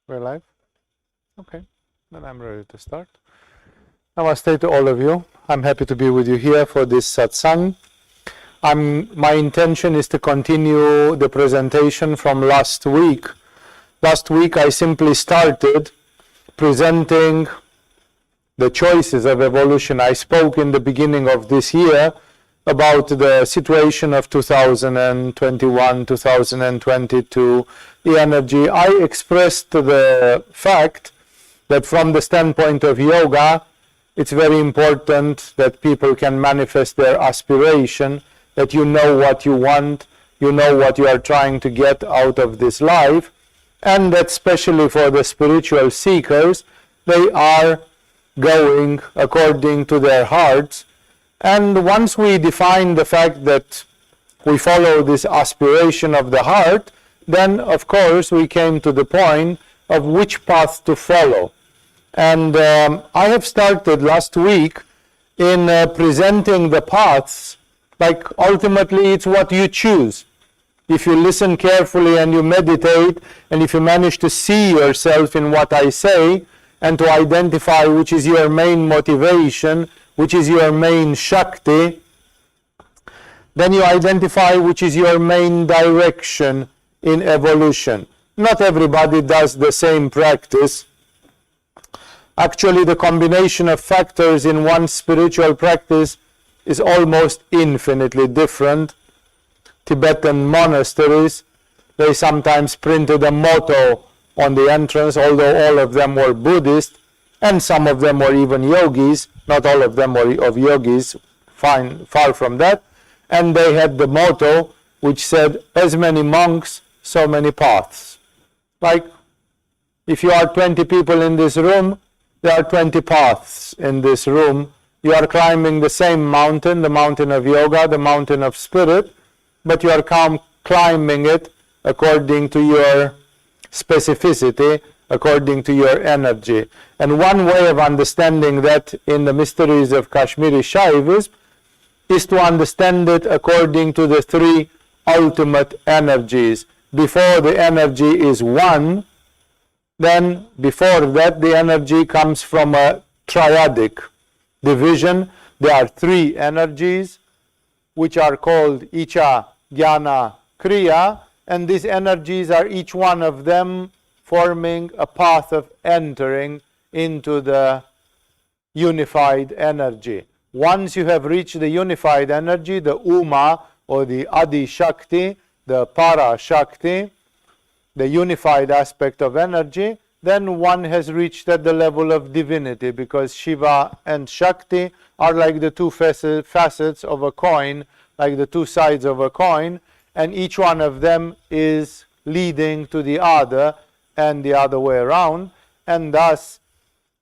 We're live? Okay, then I'm ready to start. Namaste to all of you. I'm happy to be with you here for this satsang. My intention is to continue the presentation from last week. Last week I simply started presenting the choices of evolution. I spoke in the beginning of this year about the situation of 2021, 2022, the energy. I expressed the fact that from the standpoint of yoga, it's very important that people can manifest their aspiration, that you know what you want, you know what you are trying to get out of this life, and that especially for the spiritual seekers, they are going according to their hearts. And once we define the fact that we follow this aspiration of the heart, then of course we came to the point of which path to follow. And I have started last week in presenting the paths, like ultimately it's what you choose. If you listen carefully and you meditate, and if you manage to see yourself in what I say, and to identify which is your main motivation, which is your main Shakti, then you identify which is your main direction in evolution. Not everybody does the same practice. Actually, the combination of factors in one spiritual practice is almost infinitely different. Tibetan monasteries, they sometimes printed a motto on the entrance, although all of them were Buddhist, and some of them were even yogis. Not all of them were of yogis, far from that. And they had the motto which said, as many monks, so many paths. Like, if you are 20 people in this room, there are 20 paths in this room. You are climbing the same mountain, the mountain of yoga, the mountain of spirit, but you are climbing it according to your specificity, according to your energy. And one way of understanding that in the mysteries of Kashmiri Shaivism is to understand it according to the three ultimate energies. Before the energy is one, then before that the energy comes from a triadic division. There are three energies which are called Icha, Gyana, Kriya, and these energies are each one of them forming a path of entering into the unified energy. Once you have reached the unified energy, the Uma or the Adi Shakti, the Para Shakti, the unified aspect of energy, then one has reached at the level of divinity, because Shiva and Shakti are like the two facets of a coin, like the two sides of a coin, and each one of them is leading to the other and the other way around, and thus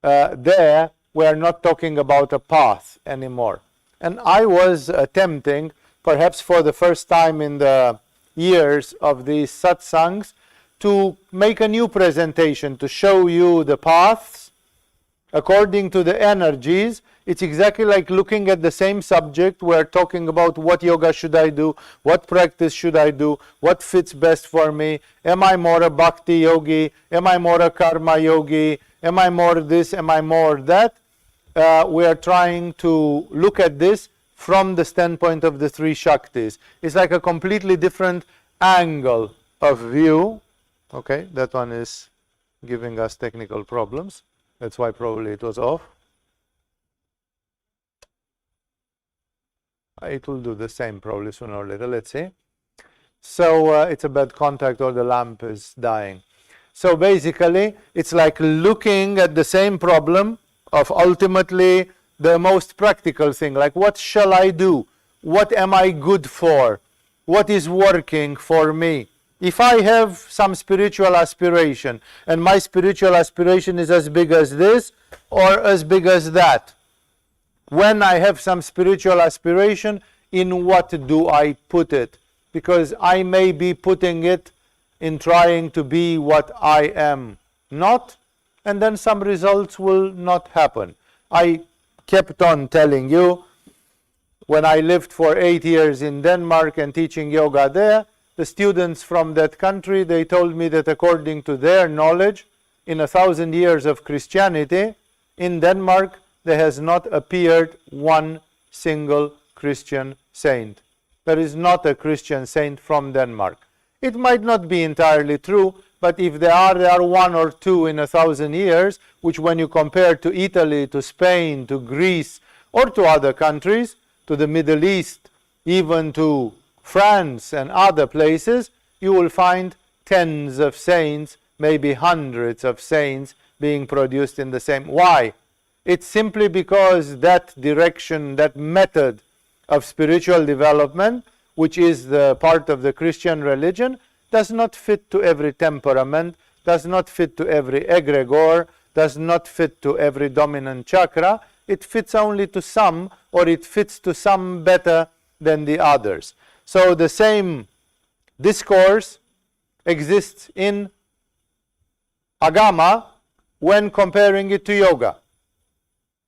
there we are not talking about a path anymore. And I was attempting, perhaps for the first time in the years of these satsangs, to make a new presentation, to show you the paths according to the energies. It's exactly like looking at the same subject. We're talking about what yoga should I do, what practice should I do, what fits best for me. Am I more a bhakti yogi? Am I more a karma yogi? Am I more this? Am I more that? We are trying to look at this from the standpoint of the three Shaktis. It's like a completely different angle of view. Okay, that one is giving us technical problems. That's why probably it was off. It will do the same probably sooner or later. Let's see. So it's a bad contact, or the lamp is dying. So basically, it's like looking at the same problem of ultimately the most practical thing. Like, what shall I do? What am I good for? What is working for me? If I have some spiritual aspiration, and my spiritual aspiration is as big as this or as big as that, when I have some spiritual aspiration, in what do I put it? Because I may be putting it in trying to be what I am not, and then some results will not happen. I kept on telling you, when I lived for 8 years in Denmark and teaching yoga there, the students from that country, they told me that according to their knowledge, in 1,000 years of Christianity, in Denmark, there has not appeared one single Christian saint. There is not a Christian saint from Denmark. It might not be entirely true, but if there are one or two in 1,000 years, which when you compare to Italy, to Spain, to Greece, or to other countries, to the Middle East, even to France and other places, you will find tens of saints, maybe hundreds of saints being produced in the same. Why? It's simply because that direction, that method of spiritual development, which is the part of the Christian religion, does not fit to every temperament, does not fit to every egregore, does not fit to every dominant chakra. It fits only to some, or it fits to some better than the others. So the same discourse exists in Agama when comparing it to yoga.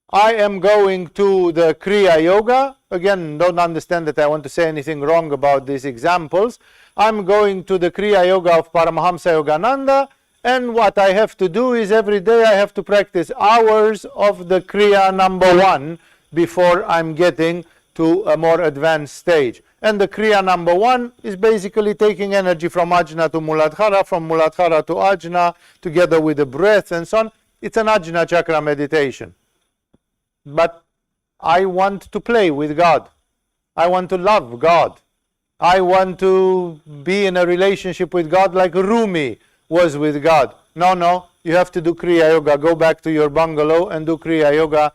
I am going to the Kriya yoga. Again, don't understand that I want to say anything wrong about these examples. I'm going to the Kriya yoga of Paramahamsa Yogananda, and what I have to do is every day I have to practice hours of the Kriya number 1 before I'm getting to a more advanced stage. And the Kriya number 1 is basically taking energy from Ajna to Muladhara, from Muladhara to Ajna, together with the breath and so on. It's an Ajna chakra meditation. But I want to play with God. I want to love God. I want to be in a relationship with God like Rumi was with God. No, you have to do Kriya Yoga. Go back to your bungalow and do Kriya Yoga.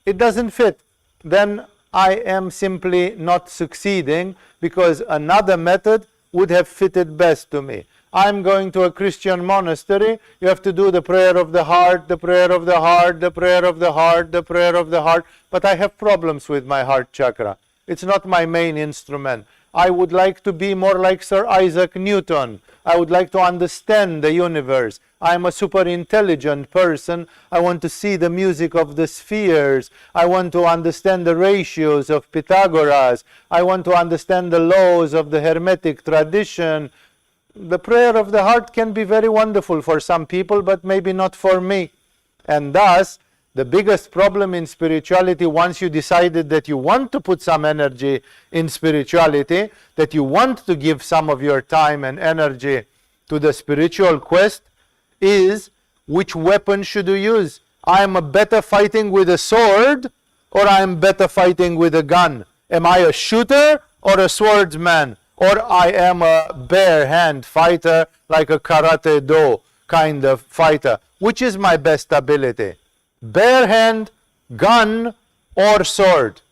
It doesn't fit. Then I am simply not succeeding, because another method would have fitted best to me. I'm going to a Christian monastery. You have to do the prayer of the heart, the prayer of the heart, the prayer of the heart, the prayer of the heart. But I have problems with my heart chakra. It's not my main instrument. I would like to be more like Sir Isaac Newton. I would like to understand the universe. I'm a super intelligent person. I want to see the music of the spheres. I want to understand the ratios of Pythagoras. I want to understand the laws of the Hermetic tradition. The prayer of the heart can be very wonderful for some people, but maybe not for me. And thus, the biggest problem in spirituality, once you decided that you want to put some energy in spirituality, that you want to give some of your time and energy to the spiritual quest, is which weapon should you use? I am better fighting with a sword, or I am better fighting with a gun? Am I a shooter or a swordsman? Or I am a bare hand fighter, like a karate do kind of fighter? Which is my best ability? Bare hand, gun, or sword?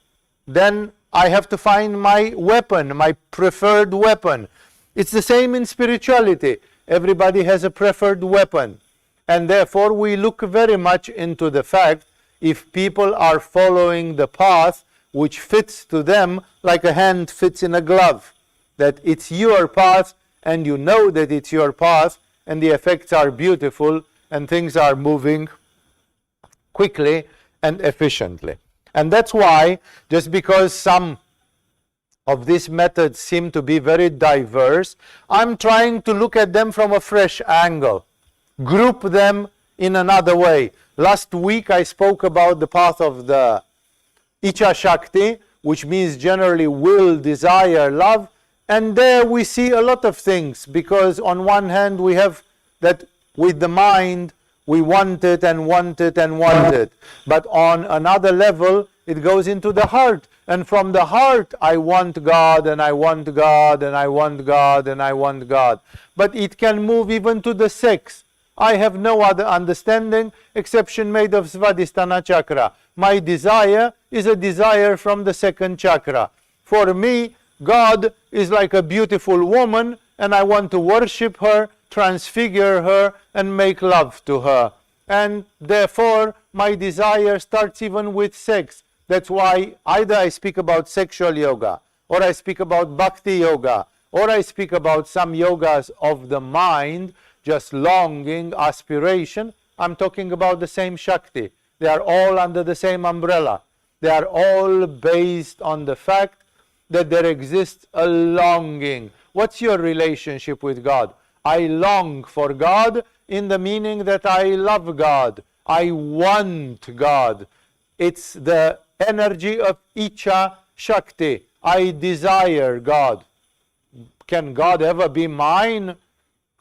Then I have to find my weapon, my preferred weapon. It's the same in spirituality. Everybody has a preferred weapon. And therefore we look very much into the fact if people are following the path which fits to them like a hand fits in a glove. That it's your path, and you know that it's your path, and the effects are beautiful, and things are moving quickly and efficiently. And that's why, just because some of these methods seem to be very diverse, I'm trying to look at them from a fresh angle, group them in another way. Last week I spoke about the path of the Icha Shakti, which means generally will, desire, love. And there we see a lot of things, because on one hand we have that with the mind we want it and want it and want it. But on another level it goes into the heart. And from the heart I want God and I want God and I want God and I want God. But it can move even to the sex. I have no other understanding exception made of Svadhisthana chakra. My desire is a desire from the second chakra. For me, God is like a beautiful woman, and I want to worship her, transfigure her, and make love to her. And therefore, my desire starts even with sex. That's why either I speak about sexual yoga, or I speak about bhakti yoga, or I speak about some yogas of the mind, just longing, aspiration. I'm talking about the same Shakti. They are all under the same umbrella. They are all based on the fact that there exists a longing. What's your relationship with God? I long for God, in the meaning that I love God, I want God. It's the energy of Icha Shakti. I desire God. Can God ever be mine?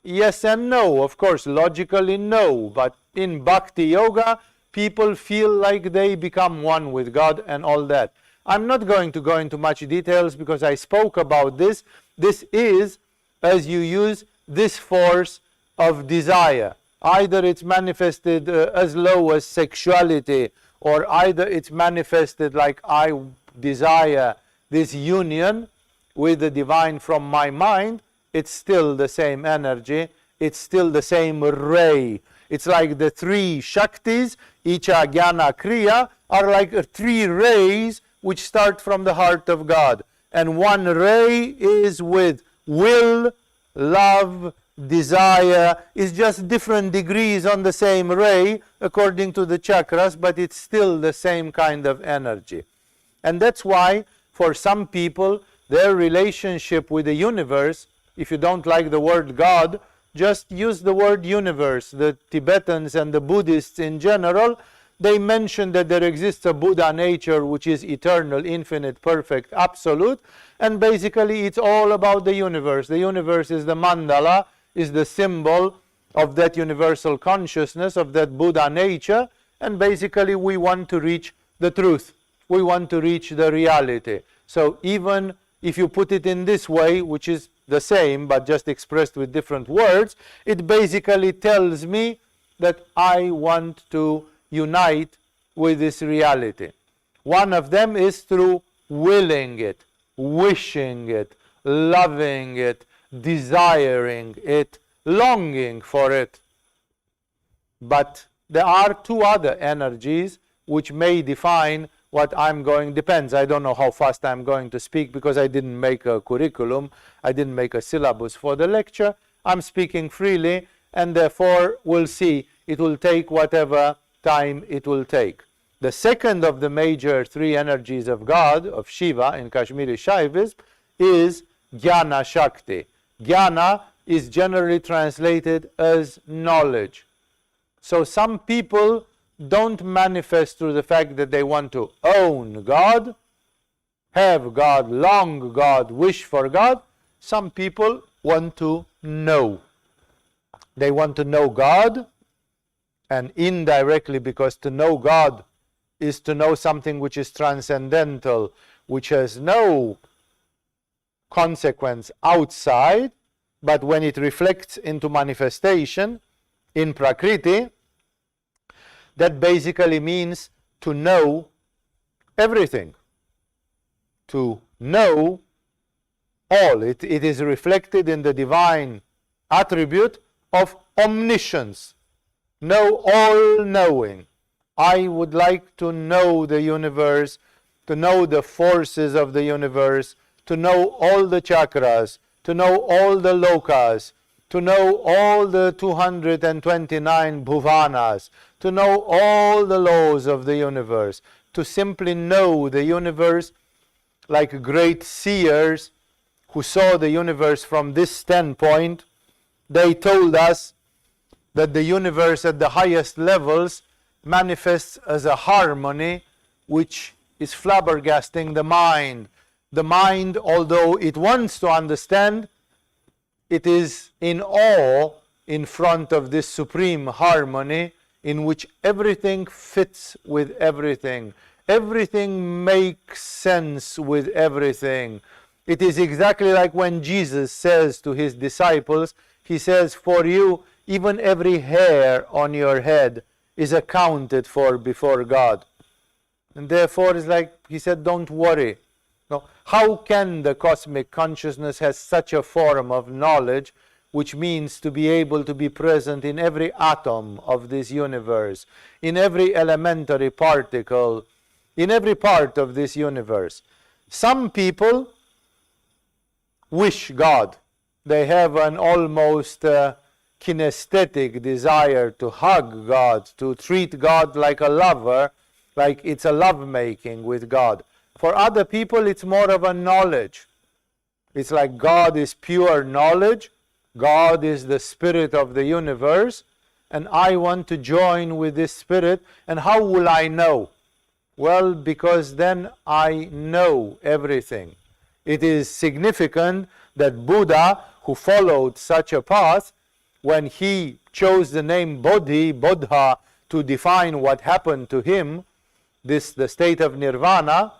Yes and no. Of course, logically no. But in Bhakti Yoga, people feel like they become one with God and all that. I'm not going to go into much details because I spoke about this. This is as you use this force of desire. Either it's manifested as low as sexuality, or either it's manifested like I desire this union with the divine from my mind. It's still the same energy, it's still the same ray. It's like the three Shaktis, Icha, Gyana, Kriya, are like three rays which start from the heart of God. And one ray is with will, love, desire, is just different degrees on the same ray according to the chakras, but it's still the same kind of energy. And that's why for some people their relationship with the universe, if you don't like the word God, just use the word universe. The Tibetans and the Buddhists in general, they mention that there exists a Buddha nature which is eternal, infinite, perfect, absolute, and basically it's all about the universe. The universe is the mandala, is the symbol of that universal consciousness, of that Buddha nature, and basically we want to reach the truth. We want to reach the reality. So even if you put it in this way, which is the same but just expressed with different words, it basically tells me that I want to unite with this reality. One of them is through willing it, wishing it, loving it, desiring it, longing for it. But there are two other energies which may define what I'm going, depends. I don't know how fast I'm going to speak because I didn't make a curriculum, I didn't make a syllabus for the lecture. I'm speaking freely, and therefore we'll see. It will take whatever time it will take. The second of the major three energies of God, of Shiva in Kashmiri Shaivism, is Gyana Shakti. Gyana is generally translated as knowledge. So some people don't manifest through the fact that they want to own God, have God, long God, wish for God. Some people want to know. They want to know God, and indirectly, because to know God is to know something which is transcendental, which has no consequence outside, but when it reflects into manifestation in Prakriti, that basically means to know everything, to know all. It is reflected in the divine attribute of omniscience, know all knowing. I would like to know the universe, to know the forces of the universe, to know all the chakras, to know all the lokas, to know all the 229 bhuvanas, to know all the laws of the universe, to simply know the universe like great seers who saw the universe from this standpoint. They told us that the universe at the highest levels manifests as a harmony which is flabbergasting the mind. The mind, although it wants to understand, it is in awe in front of this supreme harmony in which everything fits with everything. Everything makes sense with everything. It is exactly like when Jesus says to his disciples, he says, for you, even every hair on your head is accounted for before God. And therefore, it's like he said, don't worry. No, how can the cosmic consciousness have such a form of knowledge, which means to be able to be present in every atom of this universe, in every elementary particle, in every part of this universe? Some people wish God. They have an almost kinesthetic desire to hug God, to treat God like a lover, like it's a lovemaking with God. For other people, it's more of a knowledge. It's like God is pure knowledge. God is the spirit of the universe. and I want to join with this spirit. And how will I know? Well, because then I know everything. It is significant that Buddha, who followed such a path, when he chose the name Bodha, to define what happened to him, the state of nirvana,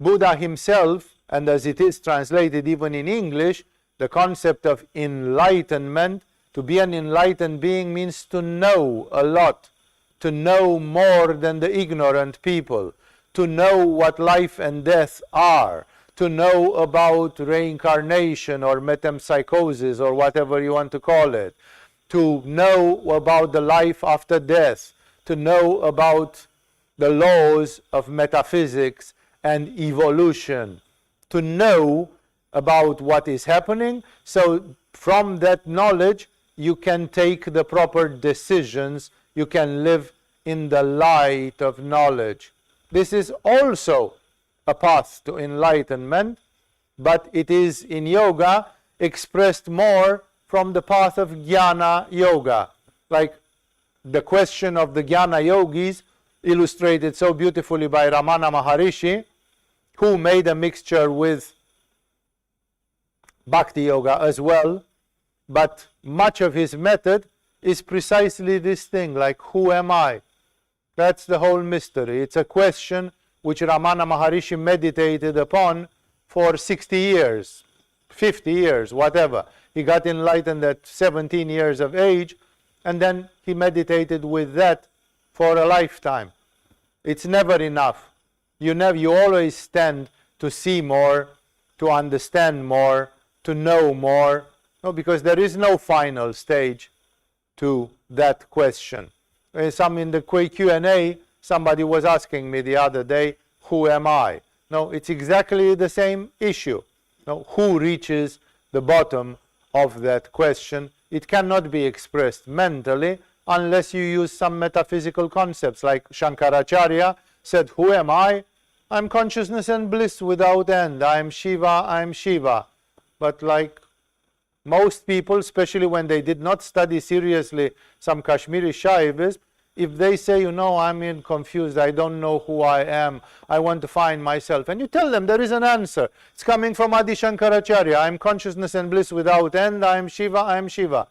Buddha himself, and as it is translated even in English, the concept of enlightenment, to be an enlightened being means to know a lot, to know more than the ignorant people, to know what life and death are, to know about reincarnation or metempsychosis or whatever you want to call it, to know about the life after death, to know about the laws of metaphysics and evolution, to know about what is happening. So from that knowledge you can take the proper decisions, you can live in the light of knowledge. This is also a path to enlightenment, but it is in yoga expressed more from the path of Gyana yoga, like the question of the Gyana yogis, illustrated so beautifully by Ramana Maharishi, who made a mixture with Bhakti yoga as well, but much of his method is precisely this thing, like, who am I? That's the whole mystery. It's a question which Ramana Maharishi meditated upon for 60 years, 50 years, whatever. He got enlightened at 17 years of age, and then he meditated with that for a lifetime. It's never enough. You always stand to see more, to understand more, to know more. No, because there is no final stage to that question. In the Q&A, somebody was asking me the other day, who am I? No, it's exactly the same issue. No, who reaches the bottom of that question? It cannot be expressed mentally unless you use some metaphysical concepts, like Shankaracharya said, who am I? I'm consciousness and bliss without end. I'm Shiva, I'm Shiva. But like most people, especially when they did not study seriously some Kashmiri Shaivism, if they say, I'm confused, I don't know who I am, I want to find myself, and you tell them there is an answer. It's coming from Adi Shankaracharya. I'm consciousness and bliss without end. I'm Shiva, I'm Shiva.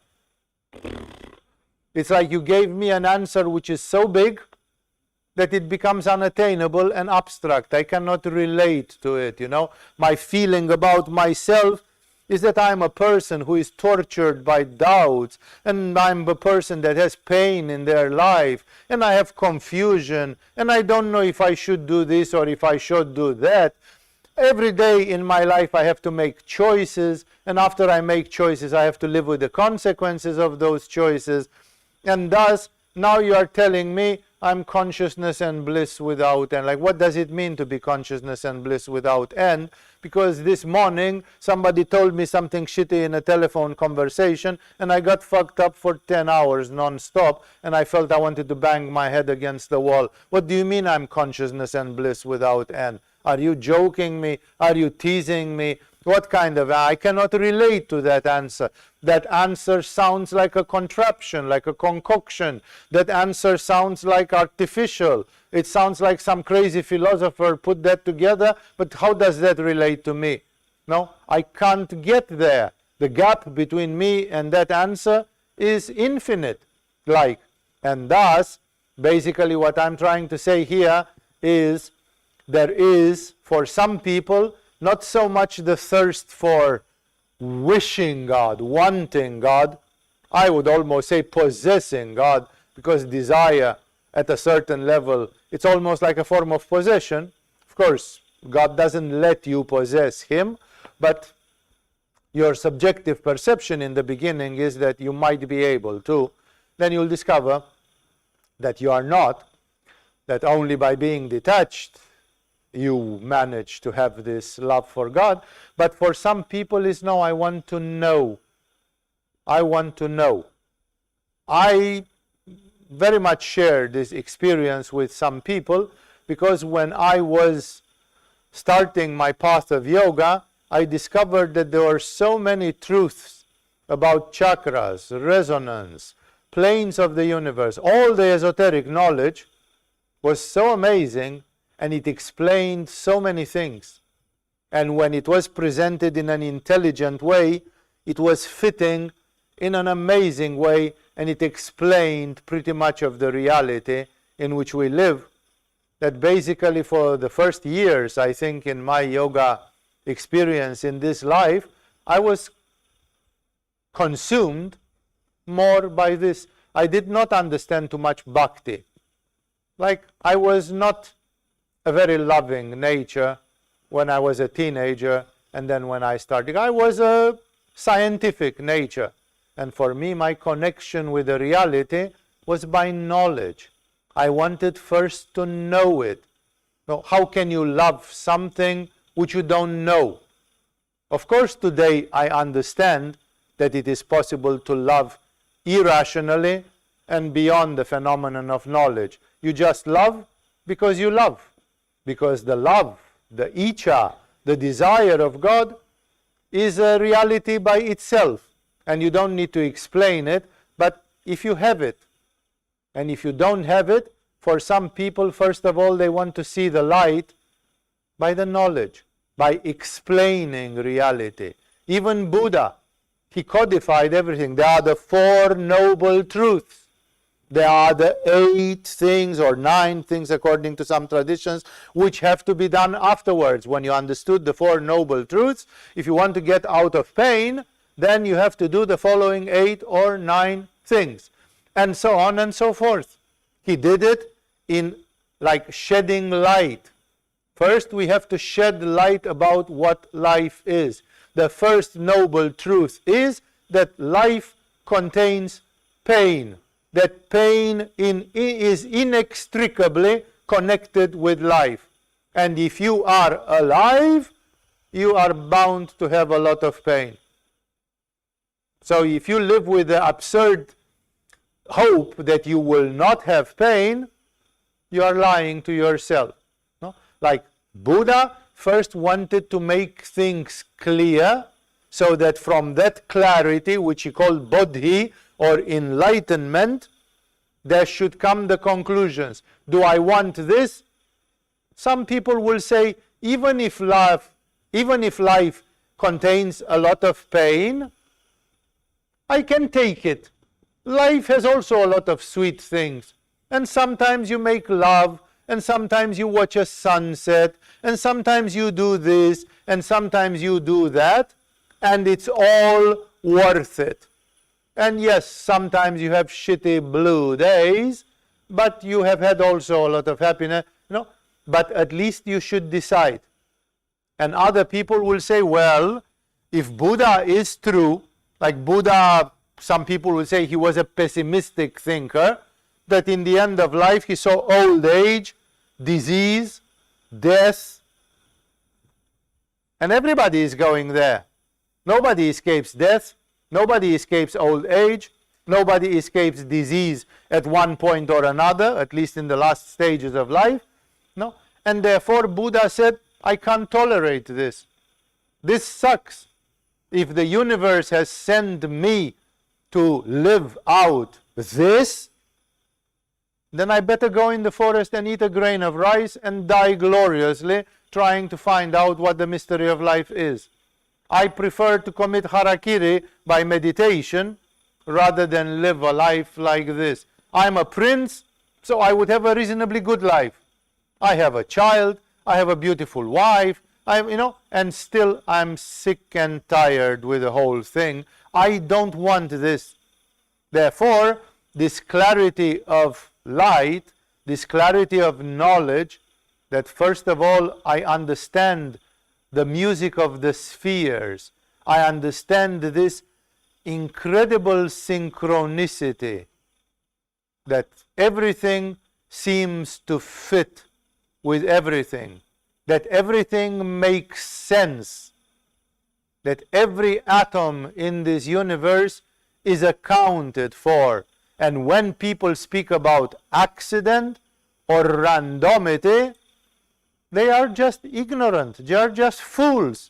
It's like you gave me an answer which is so big that it becomes unattainable and abstract. I cannot relate to it, My feeling about myself is that I'm a person who is tortured by doubts, and I'm a person that has pain in their life, and I have confusion, and I don't know if I should do this or if I should do that. Every day in my life I have to make choices, and after I make choices I have to live with the consequences of those choices. And thus, now you are telling me I'm consciousness and bliss without end. Like, what does it mean to be consciousness and bliss without end? Because this morning somebody told me something shitty in a telephone conversation, and I got fucked up for 10 hours non-stop, and I felt I wanted to bang my head against the wall. What do you mean I'm consciousness and bliss without end? Are you joking me? Are you teasing me? What kind of... I cannot relate to that answer. That answer sounds like a contraption, like a concoction. That answer sounds like artificial. It sounds like some crazy philosopher put that together, but how does that relate to me? No, I can't get there. The gap between me and that answer is infinite. And thus, basically what I'm trying to say here is, there is, for some people, not so much the thirst for wishing God, wanting God. I would almost say possessing God, because desire at a certain level, it's almost like a form of possession. Of course, God doesn't let you possess Him, but your subjective perception in the beginning is that you might be able to. Then you'll discover that you are not, that only by being detached you manage to have this love for God. But for some people is, no, I want to know. I want to know. I very much share this experience with some people, because when I was starting my path of yoga, I discovered that there were so many truths about chakras, resonance, planes of the universe. All the esoteric knowledge was so amazing, and it explained so many things. And when it was presented in an intelligent way, it was fitting in an amazing way, and it explained pretty much of the reality in which we live. That basically for the first years, I think, in my yoga experience in this life, I was consumed more by this. I did not understand too much bhakti. Like, I was not a very loving nature when I was a teenager, and then when I started, I was a scientific nature. And for me, my connection with the reality was by knowledge. I wanted first to know it. Now, how can you love something which you don't know? Of course, today I understand that it is possible to love irrationally and beyond the phenomenon of knowledge. You just love because you love. Because the love, the Icha, the desire of God is a reality by itself. And you don't need to explain it, but if you have it, and if you don't have it, for some people, first of all, they want to see the light by the knowledge, by explaining reality. Even Buddha, he codified everything. There are the 4 noble truths. There are the 8 things or 9 things, according to some traditions, which have to be done afterwards. When you understood the 4 noble truths, if you want to get out of pain, then you have to do the following 8 or 9 things. And so on and so forth. He did it in like shedding light. First, we have to shed light about what life is. The first noble truth is that life contains pain. That pain is inextricably connected with life. And if you are alive, you are bound to have a lot of pain. So if you live with the absurd hope that you will not have pain, you are lying to yourself. No? Like Buddha first wanted to make things clear, so that from that clarity, which he called bodhi or enlightenment, there should come the conclusions. Do I want this? Some people will say, even if life contains a lot of pain, I can take it. Life has also a lot of sweet things. And sometimes you make love, and sometimes you watch a sunset, and sometimes you do this, and sometimes you do that, and it's all worth it. And yes, sometimes you have shitty blue days, but you have had also a lot of happiness, but at least you should decide. And other people will say, well, if Buddha is true, like Buddha, some people will say he was a pessimistic thinker, that in the end of life he saw old age, disease, death, and everybody is going there. Nobody escapes death, nobody escapes old age, nobody escapes disease at one point or another, at least in the last stages of life. No? And therefore Buddha said, I can't tolerate this. This sucks. If the universe has sent me to live out this, then I better go in the forest and eat a grain of rice and die gloriously trying to find out what the mystery of life is. I prefer to commit harakiri by meditation rather than live a life like this. I'm a prince, so I would have a reasonably good life. I have a child, I have a beautiful wife, and still I'm sick and tired with the whole thing. I don't want this. Therefore, this clarity of light, this clarity of knowledge, that first of all I understand the music of the spheres. I understand this incredible synchronicity, that everything seems to fit with everything, that everything makes sense, that every atom in this universe is accounted for. And when people speak about accident or randomity, they are just ignorant, they are just fools.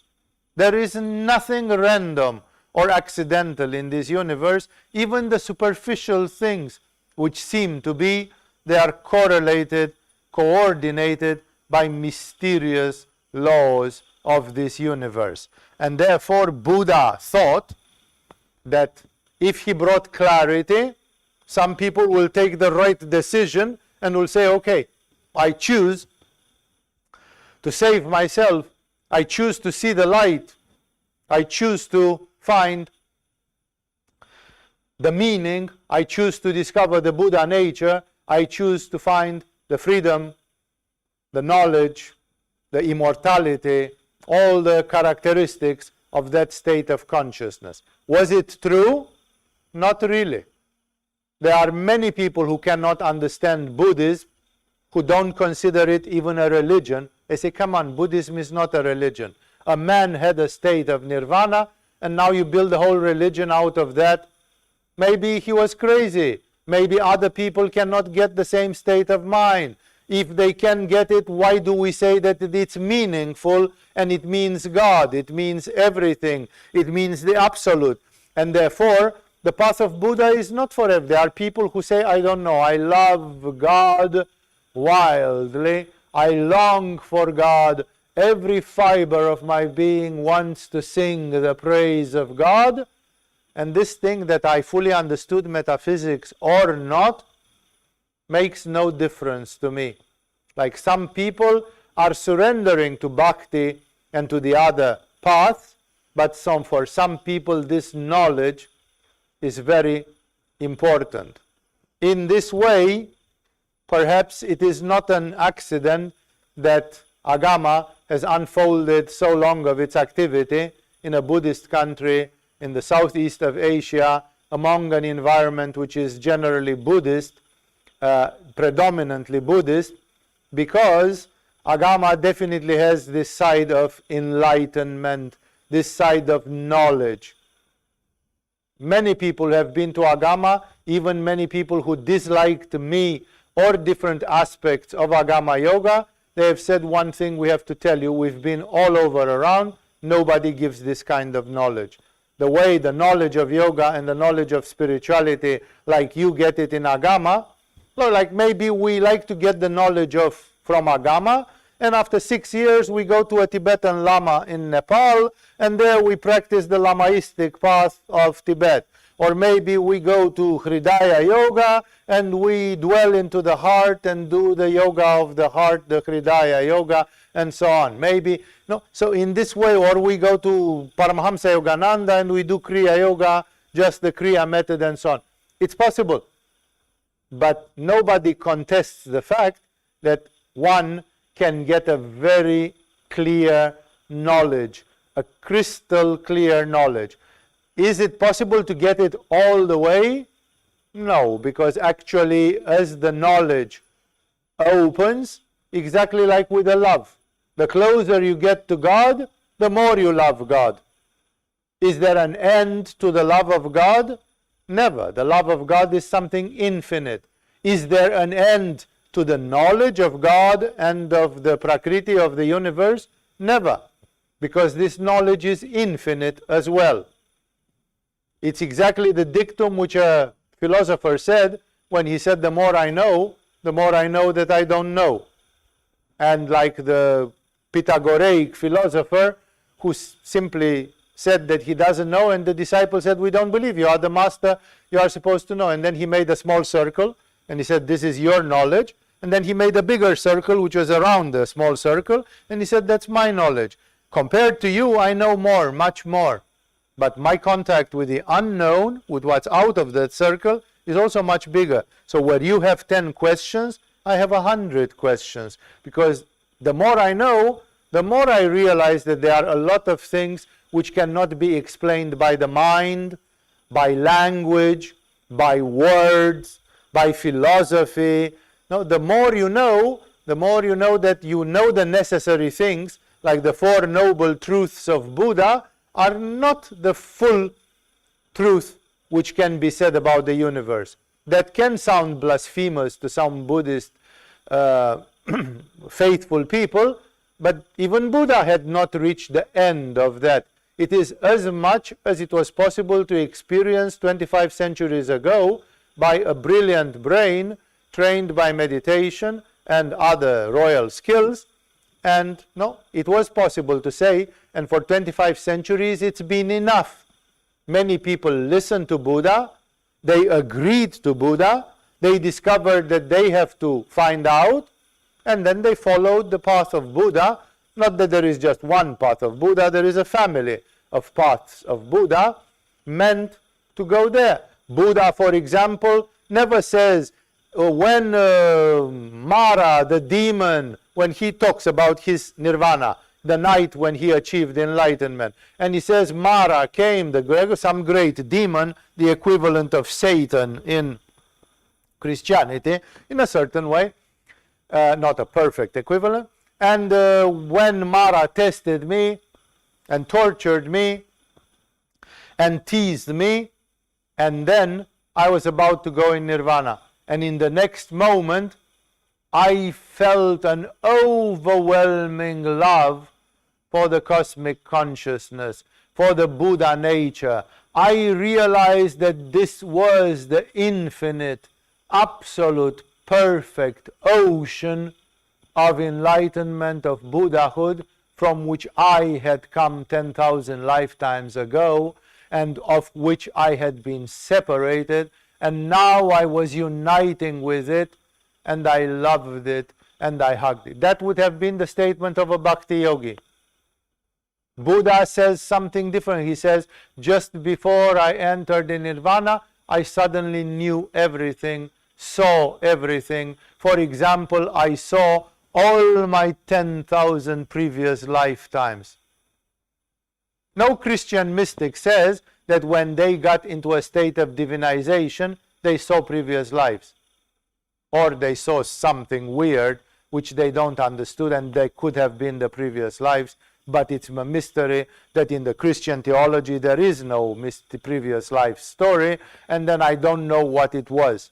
There is nothing random. or accidental in this universe. Even the superficial things which seem to be, they are correlated, coordinated by mysterious laws of this universe. And therefore Buddha thought that if he brought clarity, some people will take the right decision and will say, okay, I choose to save myself, I choose to see the light, I choose to find the meaning, I choose to discover the Buddha nature, I choose to find the freedom, the knowledge, the immortality, all the characteristics of that state of consciousness. Was it true? Not really. There are many people who cannot understand Buddhism, who don't consider it even a religion. They say, come on, Buddhism is not a religion. A man had a state of nirvana, and now you build a whole religion out of that. Maybe he was crazy. Maybe other people cannot get the same state of mind. If they can get it, why do we say that it's meaningful and it means God? It means everything. It means the absolute. And therefore, the path of Buddha is not forever. There are people who say, I don't know, I love God wildly. I long for God. Every fiber of my being wants to sing the praise of God. And this thing that I fully understood metaphysics or not makes no difference to me. Like some people are surrendering to bhakti and to the other paths, but for some people this knowledge is very important. In this way, perhaps it is not an accident that Agama has unfolded so long of its activity in a Buddhist country in the southeast of Asia, among an environment which is generally Buddhist, predominantly Buddhist, because Agama definitely has this side of enlightenment, this side of knowledge. Many people have been to Agama, even many people who disliked me or different aspects of Agama Yoga. They have said one thing we have to tell you, we've been all over around, nobody gives this kind of knowledge. The way the knowledge of yoga and the knowledge of spirituality, like you get it in Agama, like maybe we like to get the knowledge from Agama, and after 6 years we go to a Tibetan Lama in Nepal, and there we practice the Lamaistic path of Tibet. Or maybe we go to Hridaya Yoga, and we dwell into the heart and do the yoga of the heart, the Hridaya Yoga, and so on. Maybe, no. So in this way, or we go to Paramahamsa Yogananda and we do Kriya Yoga, just the Kriya method and so on. It's possible. But nobody contests the fact that one can get a very clear knowledge, a crystal clear knowledge. Is it possible to get it all the way? No, because actually as the knowledge opens, exactly like with the love, the closer you get to God, the more you love God. Is there an end to the love of God? Never. The love of God is something infinite. Is there an end to the knowledge of God and of the Prakriti of the universe? Never. Because this knowledge is infinite as well. It's exactly the dictum which a philosopher said when he said, the more I know that I don't know. And like the Pythagorean philosopher who simply said that he doesn't know, and the disciple said, we don't believe you are the master, you are supposed to know. And then he made a small circle and he said, this is your knowledge. And then he made a bigger circle which was around the small circle, and he said, that's my knowledge. Compared to you, I know more, much more. But my contact with the unknown, with what's out of that circle, is also much bigger. So where you have 10 questions, I have 100 questions. Because the more I know, the more I realize that there are a lot of things which cannot be explained by the mind, by language, by words, by philosophy. No, the more you know that you know the necessary things, like the Four Noble Truths of Buddha, are not the full truth which can be said about the universe. That can sound blasphemous to some Buddhist faithful people, but even Buddha had not reached the end of that. It is as much as it was possible to experience 25 centuries ago by a brilliant brain trained by meditation and other royal skills. And no, it was possible to say, and for 25 centuries it's been enough. Many people listened to Buddha, they agreed to Buddha, they discovered that they have to find out, and then they followed the path of Buddha. Not that there is just one path of Buddha, there is a family of paths of Buddha meant to go there. Buddha, for example, never says, when Mara, the demon, when he talks about his nirvana, the night when he achieved enlightenment, and he says Mara came, some great demon, the equivalent of Satan in Christianity, in a certain way, not a perfect equivalent, and when Mara tested me and tortured me and teased me, and then I was about to go in nirvana, and in the next moment I felt an overwhelming love for the cosmic consciousness, for the Buddha nature. I realized that this was the infinite, absolute, perfect ocean of enlightenment, of Buddhahood, from which I had come 10,000 lifetimes ago, and of which I had been separated, and now I was uniting with it, and I loved it, and I hugged it. That would have been the statement of a bhakti yogi. Buddha says something different. He says, just before I entered in nirvana, I suddenly knew everything, saw everything. For example, I saw all my 10,000 previous lifetimes. No Christian mystic says that when they got into a state of divinization, they saw previous lives. Or they saw something weird which they don't understood, and they could have been the previous lives. But it's a mystery that in the Christian theology there is no previous life story, and then I don't know what it was.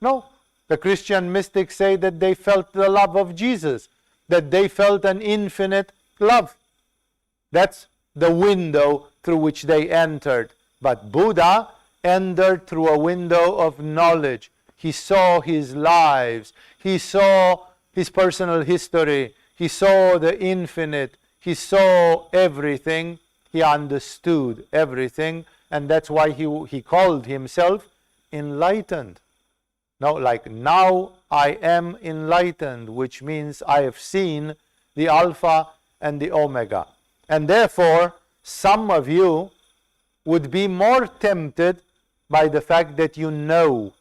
No, the Christian mystics say that they felt the love of Jesus, that they felt an infinite love. That's the window through which they entered. But Buddha entered through a window of knowledge. He saw his lives, he saw his personal history, he saw the infinite, he saw everything, he understood everything, and that's why he called himself enlightened. Now I am enlightened, which means I have seen the Alpha and the Omega. And therefore, some of you would be more tempted by the fact that you know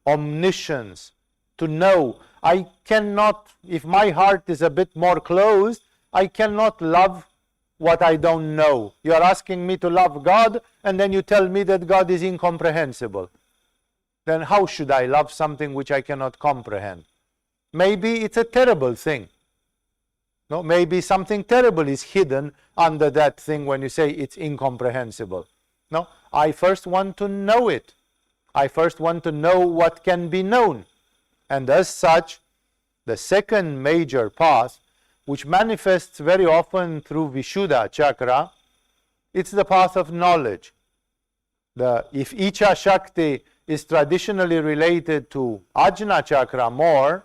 omniscience, to know. I cannot, if my heart is a bit more closed, I cannot love what I don't know. You are asking me to love God, and then you tell me that God is incomprehensible. Then how should I love something which I cannot comprehend? Maybe it's a terrible thing. No, maybe something terrible is hidden under that thing when you say it's incomprehensible. No, I first want to know it. I first want to know what can be known. And as such, the second major path, which manifests very often through Vishuddha chakra, it's the path of knowledge. If Icha Shakti is traditionally related to Ajna chakra more,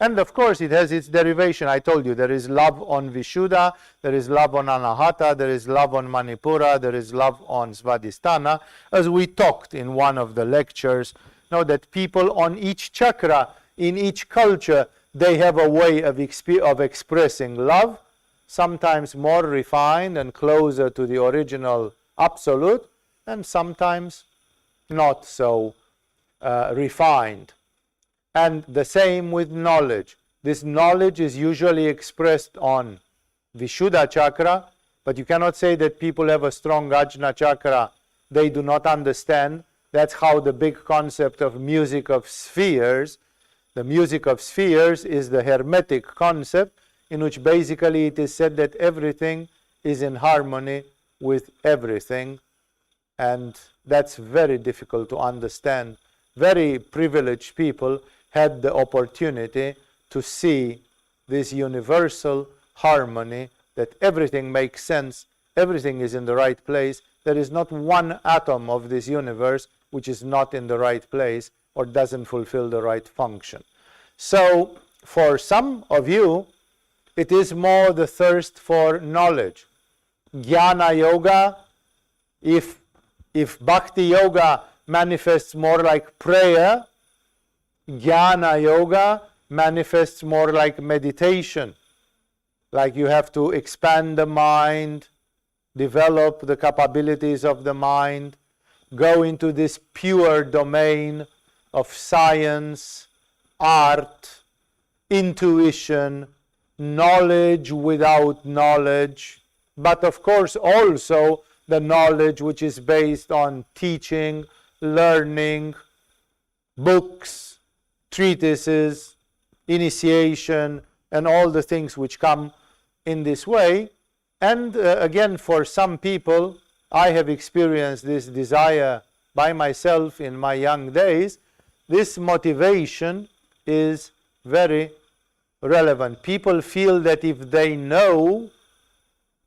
and of course it has its derivation. I told you there is love on Vishuddha, there is love on Anahata, there is love on Manipura, there is love on Svadhisthana, as we talked in one of the lectures. Know that people on each chakra, in each culture, they have a way of expressing love, sometimes more refined and closer to the original absolute, and sometimes not so refined. And the same with knowledge. This knowledge is usually expressed on Vishuddha chakra, but you cannot say that people have a strong Ajna chakra, they do not understand. That's how the big concept of music of spheres. The music of spheres is the Hermetic concept, in which basically it is said that everything is in harmony with everything, and that's very difficult to understand. Very privileged people had the opportunity to see this universal harmony, that everything makes sense Everything is in the right place. There is not one atom of this universe which is not in the right place or doesn't fulfill the right function. So, for some of you, it is more the thirst for knowledge. Gyana yoga, if bhakti yoga manifests more like prayer, Gyana yoga manifests more like meditation. Like you have to expand the mind, develop the capabilities of the mind, go into this pure domain of science, art, intuition, knowledge without knowledge, but of course also the knowledge which is based on teaching, learning, books, treatises, initiation, and all the things which come in this way. And again, for some people, I have experienced this desire by myself in my young days. This motivation is very relevant. People feel that if they know,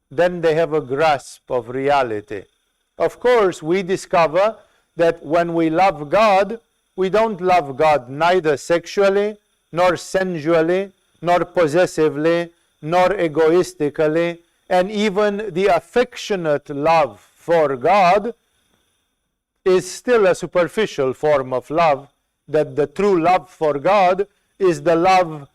then they have a grasp of reality. Of course, we discover that when we love God, we don't love God neither sexually, nor sensually, nor possessively, nor egoistically, and even the affectionate love for God is still a superficial form of love, that the true love for God is the love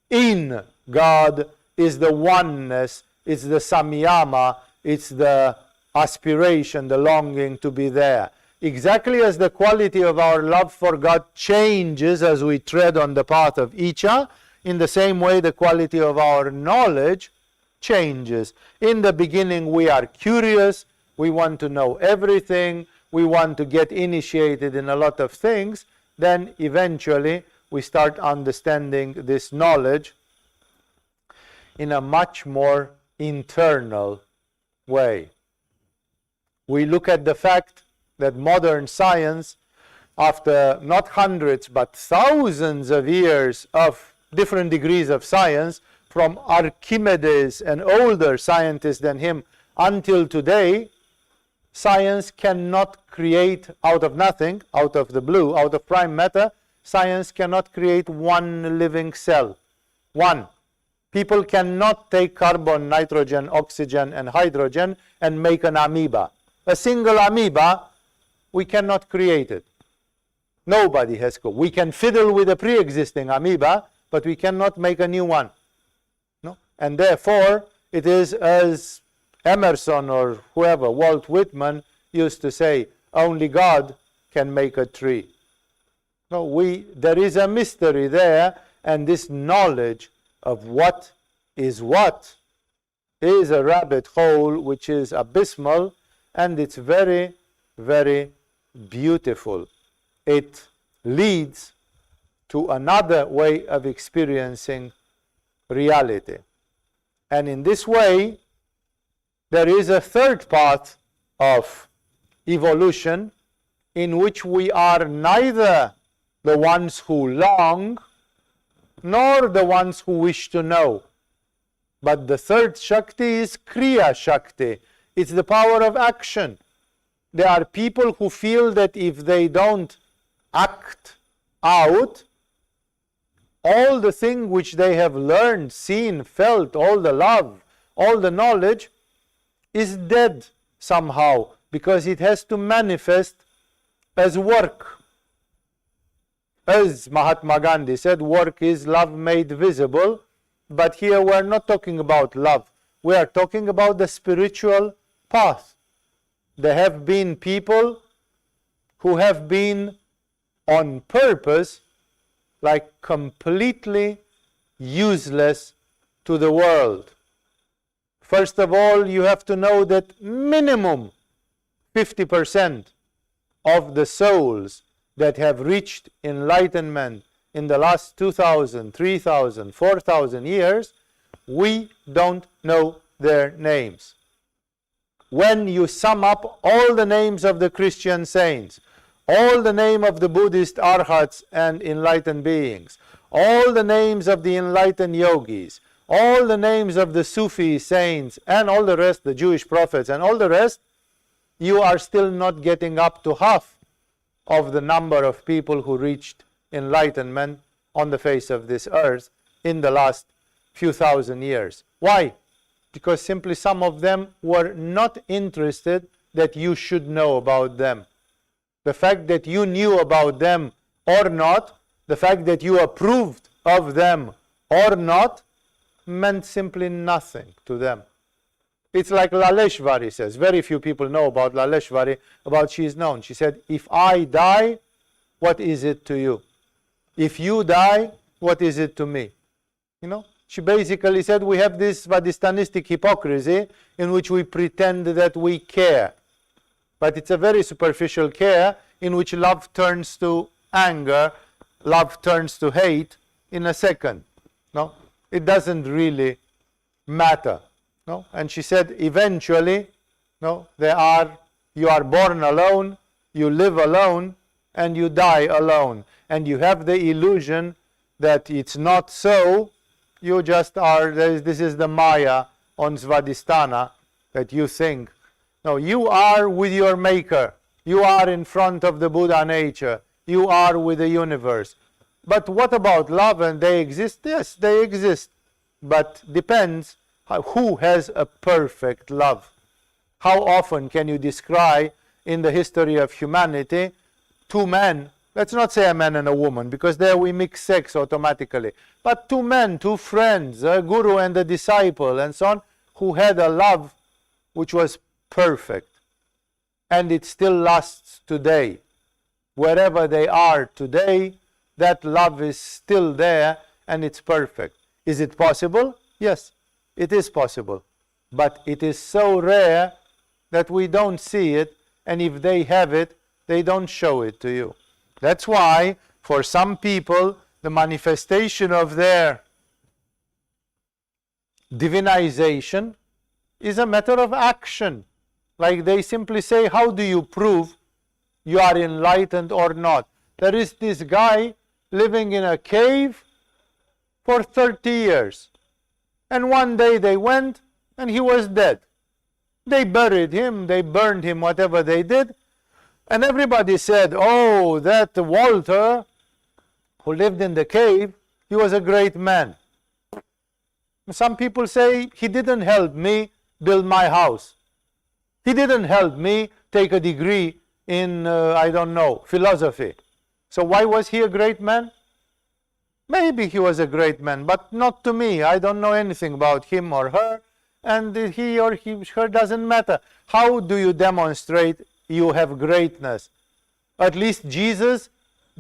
in God, is the oneness, it's the samyama, it's the aspiration, the longing to be there. Exactly as the quality of our love for God changes as we tread on the path of Icha, in the same way the quality of our knowledge changes. In the beginning we are curious, we want to know everything, we want to get initiated in a lot of things, then eventually we start understanding this knowledge in a much more internal way. We look at the fact that modern science, after not hundreds but thousands of years of different degrees of science, from Archimedes and older scientists than him until today, science cannot create out of nothing, out of the blue, out of prime matter, science cannot create one living cell. One. People cannot take carbon, nitrogen, oxygen, and hydrogen and make an amoeba. A single amoeba, we cannot create it. Nobody has go. We can fiddle with a pre-existing amoeba, but we cannot make a new one. No? And therefore, it is as Emerson or whoever, Walt Whitman, used to say, only God can make a tree. No, there is a mystery there, and this knowledge of what is a rabbit hole which is abysmal, and it's very, very beautiful. It leads to another way of experiencing reality. And in this way, there is a third path of evolution in which we are neither the ones who long nor the ones who wish to know. But the third Shakti is Kriya Shakti. It's the power of action. There are people who feel that if they don't act out, all the thing which they have learned, seen, felt, all the love, all the knowledge is dead somehow, because it has to manifest as work. As Mahatma Gandhi said, work is love made visible, but here we are not talking about love. We are talking about the spiritual path. There have been people who have been on purpose like completely useless to the world. First of all, you have to know that minimum 50% of the souls that have reached enlightenment in the last 2,000, 3,000, 4,000 years, we don't know their names. When you sum up all the names of the Christian saints, all the name of the Buddhist arhats and enlightened beings, all the names of the enlightened yogis, all the names of the Sufi saints and all the rest, the Jewish prophets and all the rest, you are still not getting up to half of the number of people who reached enlightenment on the face of this earth in the last few thousand years. Why? Because simply some of them were not interested that you should know about them. The fact that you knew about them or not, the fact that you approved of them or not, meant simply nothing to them. It's like Laleshvari says. Very few people know about Laleshvari, about she is known. She said, if I die, what is it to you? If you die, what is it to me? You know, she basically said we have this Svadistanistic hypocrisy in which we pretend that we care. But it's a very superficial care in which love turns to anger, love turns to hate in a second. No? It doesn't really matter. No? And she said eventually, no, you are born alone, you live alone, and you die alone. And you have the illusion that it's not so. You just are, this is the Maya on Svadhisthana that you think. No, you are with your maker. You are in front of the Buddha nature. You are with the universe. But what about love? And they exist? Yes, they exist. But depends who has a perfect love. How often can you describe in the history of humanity two men, let's not say a man and a woman, because there we mix sex automatically, but two men, two friends, a guru and a disciple and so on, who had a love which was perfect. And it still lasts today. Wherever they are today, that love is still there and it's perfect. Is it possible? Yes, it is possible. But it is so rare that we don't see it, and if they have it, they don't show it to you. That's why, for some people, the manifestation of their divinization is a matter of action. Like they simply say, how do you prove you are enlightened or not? There is this guy living in a cave for 30 years. And one day they went and he was dead. They buried him, they burned him, whatever they did. And everybody said, oh, that Walter, who lived in the cave, he was a great man. Some people say, he didn't help me build my house. He didn't help me take a degree in, I don't know, philosophy. So why was he a great man? Maybe he was a great man, but not to me. I don't know anything about him or her, and he or her doesn't matter. How do you demonstrate you have greatness? At least Jesus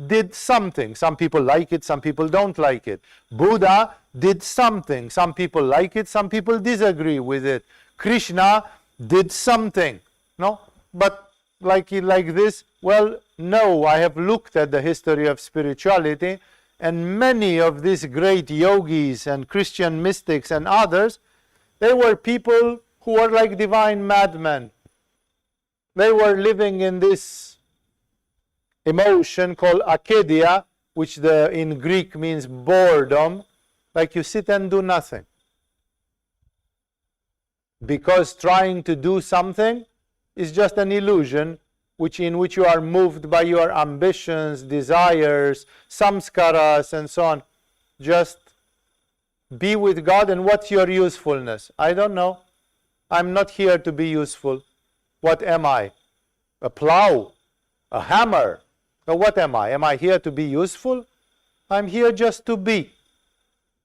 did something. Some people like it, some people don't like it. Buddha did something. Some people like it, some people disagree with it. Krishna did something. No? But like this, well, no, I have looked at the history of spirituality, and many of these great yogis and Christian mystics and others, they were people who were like divine madmen. They were living in this emotion called acedia, which in Greek means boredom, like you sit and do nothing. Because trying to do something is just an illusion in which you are moved by your ambitions, desires, samskaras, and so on. Just be with God, and what's your usefulness? I don't know. I'm not here to be useful. What am I? A plow? A hammer? Or what am I? Am I here to be useful? I'm here just to be.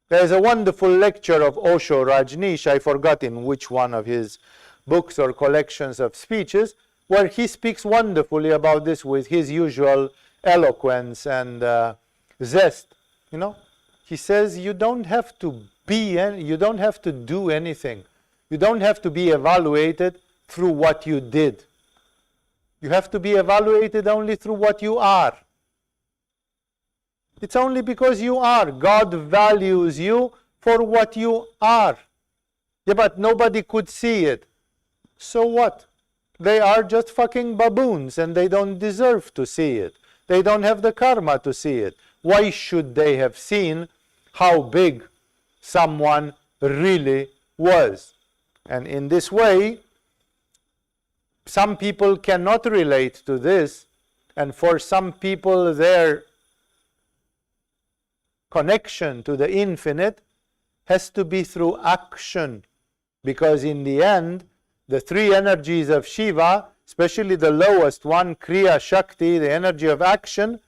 There's a wonderful lecture of Osho Rajneesh, I forgot in which one of his books or collections of speeches, where he speaks wonderfully about this with his usual eloquence and zest. You know, he says you don't have to be, you don't have to do anything. You don't have to be evaluated through what you did. You have to be evaluated only through what you are. It's only because you are. God values you for what you are. Yeah, but nobody could see it. So what? They are just fucking baboons and they don't deserve to see it. They don't have the karma to see it. Why should they have seen how big someone really was. And in this way, some people cannot relate to this, and for some people their connection to the infinite has to be through action, because in the end, the three energies of Shiva, especially the lowest one, Kriya Shakti, the energy of action,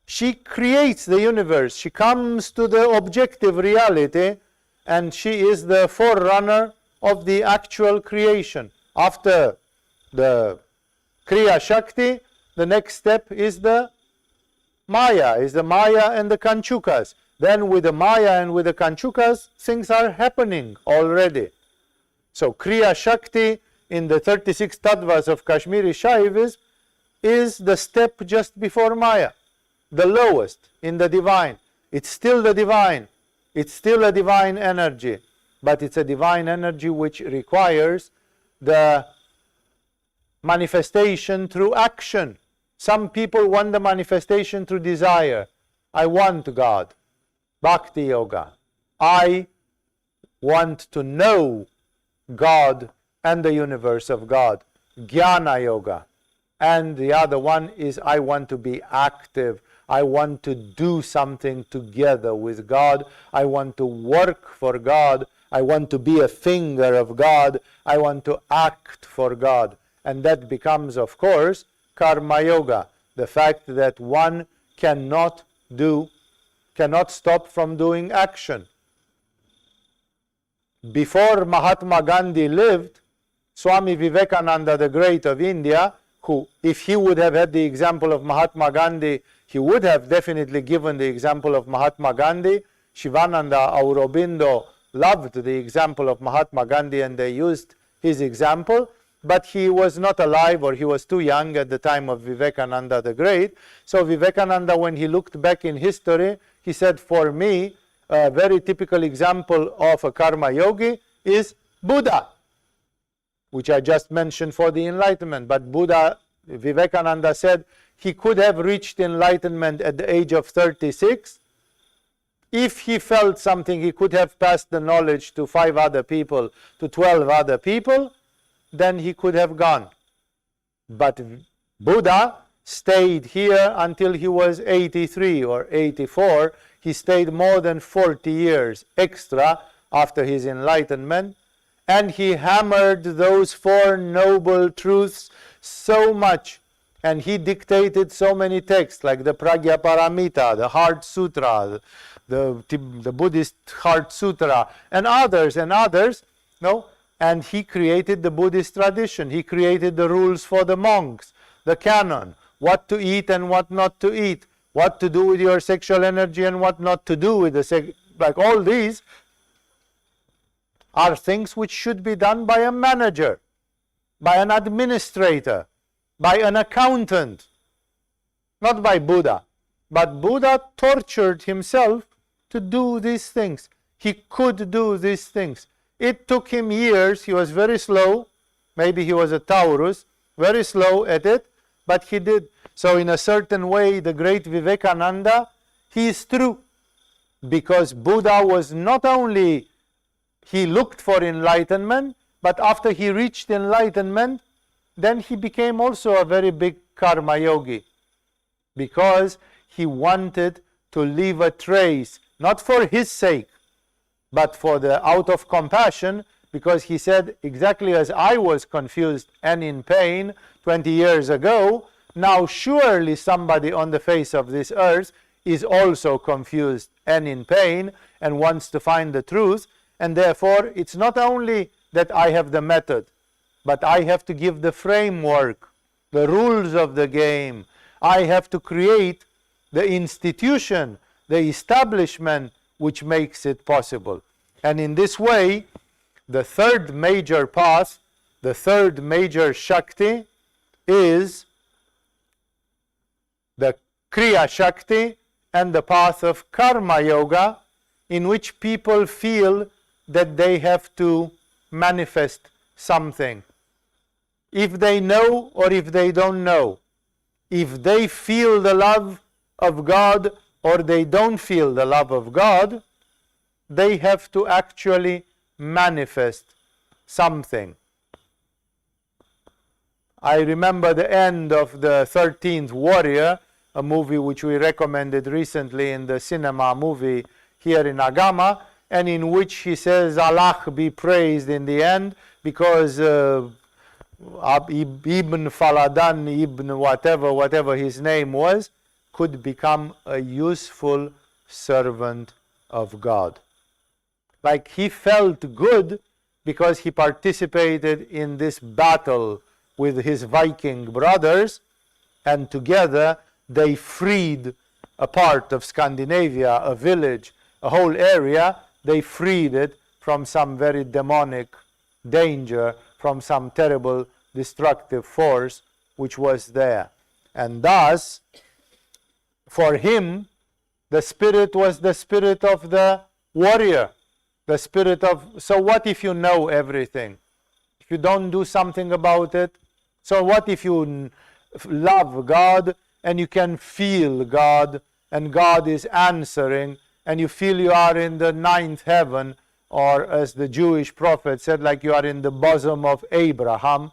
she creates the universe. She comes to the objective reality, and she is the forerunner of the actual creation. After the Kriya Shakti, the next step is the Maya, and the Kanchukas. Then with the Maya and with the Kanchukas, things are happening already. So Kriya Shakti in the 36 tattvas of Kashmiri Shaivism is the step just before Maya, the lowest in the divine. It's still the divine. It's still a divine energy, but it's a divine energy which requires the manifestation through action. Some people want the manifestation through desire. I want God. Bhakti Yoga. I want to know God and the universe of God. Gyana Yoga. And the other one is I want to be active. I want to do something together with God. I want to work for God. I want to be a finger of God. I want to act for God. And that becomes, of course, Karma Yoga. The fact that one cannot stop from doing action. Before Mahatma Gandhi lived, Swami Vivekananda, the Great of India, who, if he would have had the example of Mahatma Gandhi, he would have definitely given the example of Mahatma Gandhi. Shivananda, Aurobindo loved the example of Mahatma Gandhi and they used his example, but he was not alive, or he was too young at the time of Vivekananda the Great. So Vivekananda, when he looked back in history, he said, for me, a very typical example of a karma yogi is Buddha, which I just mentioned for the enlightenment. But Buddha, Vivekananda said, he could have reached enlightenment at the age of 36. If he felt something, he could have passed the knowledge to 5 other people, to 12 other people, then he could have gone. But Buddha stayed here until he was 83 or 84. He stayed more than 40 years extra after his enlightenment, and he hammered those 4 noble truths so much, and he dictated so many texts like the Pragya Paramita, the Heart Sutra, the Buddhist Heart Sutra, and others, no? And he created the Buddhist tradition. He created the rules for the monks, the canon, what to eat and what not to eat, what to do with your sexual energy and what not to do with the sex. Like all these are things which should be done by a manager, by an administrator, by an accountant, not by Buddha. But Buddha tortured himself to do these things. He could do these things. It took him years. He was very slow. Maybe he was a Taurus, very slow at it, but he did. So in a certain way, the great Vivekananda, he is true. Because Buddha was not only, he looked for enlightenment, but after he reached enlightenment, then he became also a very big karma yogi. Because he wanted to leave a trace, not for his sake, but for the out of compassion, because he said, exactly as I was confused and in pain 20 years ago, now surely somebody on the face of this earth is also confused and in pain and wants to find the truth, and therefore it's not only that I have the method, but I have to give the framework, the rules of the game. I have to create the institution, the establishment which makes it possible. And in this way, the third major path, the third major Shakti is the Kriya Shakti and the path of Karma Yoga, in which people feel that they have to manifest something. If they know or if they don't know, if they feel the love of God or they don't feel the love of God, they have to actually manifest something. I remember the end of the 13th Warrior, a movie which we recommended recently in the cinema movie here in Agama, and in which he says, Allah be praised in the end, because Ibn Faladan, Ibn whatever his name was, could become a useful servant of God. Like he felt good because he participated in this battle with his Viking brothers, and together they freed a part of Scandinavia, a village, a whole area. They freed it from some very demonic danger, from some terrible destructive force which was there. And thus, for him, the spirit was the spirit of the warrior, the spirit of, so what if you know everything? If you don't do something about it, so what if you love God and you can feel God and God is answering and you feel you are in the ninth heaven, or as the Jewish prophet said, like you are in the bosom of Abraham,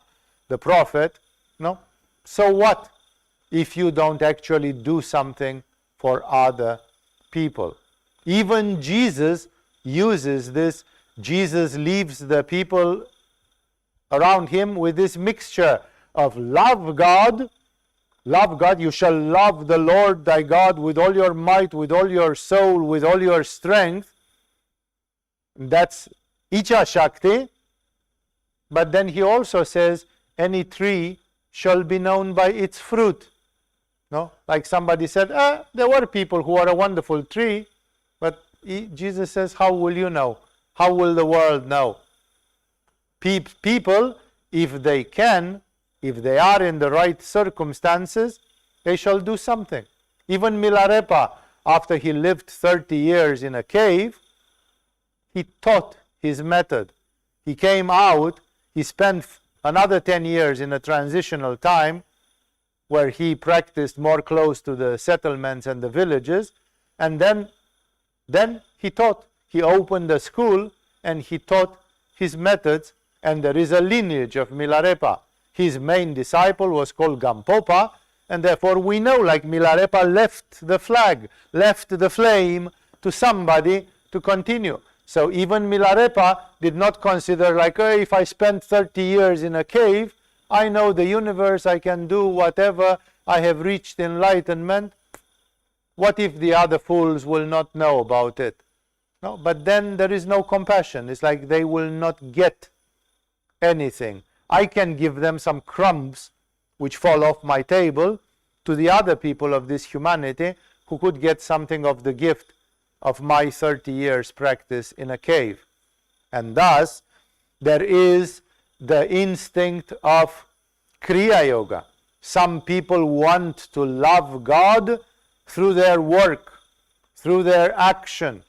the prophet, no? So what if you don't actually do something for other people? Even Jesus uses this. Jesus leaves the people around him with this mixture of love God, you shall love the Lord thy God with all your might, with all your soul, with all your strength. That's Icha Shakti. But then he also says, any tree shall be known by its fruit. No? Like somebody said, there were people who are a wonderful tree, but Jesus says, how will you know? How will the world know? People, if they can, if they are in the right circumstances, they shall do something. Even Milarepa, after he lived 30 years in a cave, he taught his method. He came out, he spent another 10 years in a transitional time where he practiced more close to the settlements and the villages, and then he taught. He opened a school and he taught his methods, and there is a lineage of Milarepa. His main disciple was called Gampopa, and therefore we know, like Milarepa left the flag, left the flame to somebody to continue. So even Milarepa did not consider like, if I spent 30 years in a cave, I know the universe, I can do whatever, I have reached enlightenment. What if the other fools will not know about it? No, but then there is no compassion. It's like they will not get anything. I can give them some crumbs which fall off my table to the other people of this humanity who could get something of the gift of my 30 years practice in a cave. And thus, there is the instinct of Kriya Yoga. Some people want to love God through their work, through their action.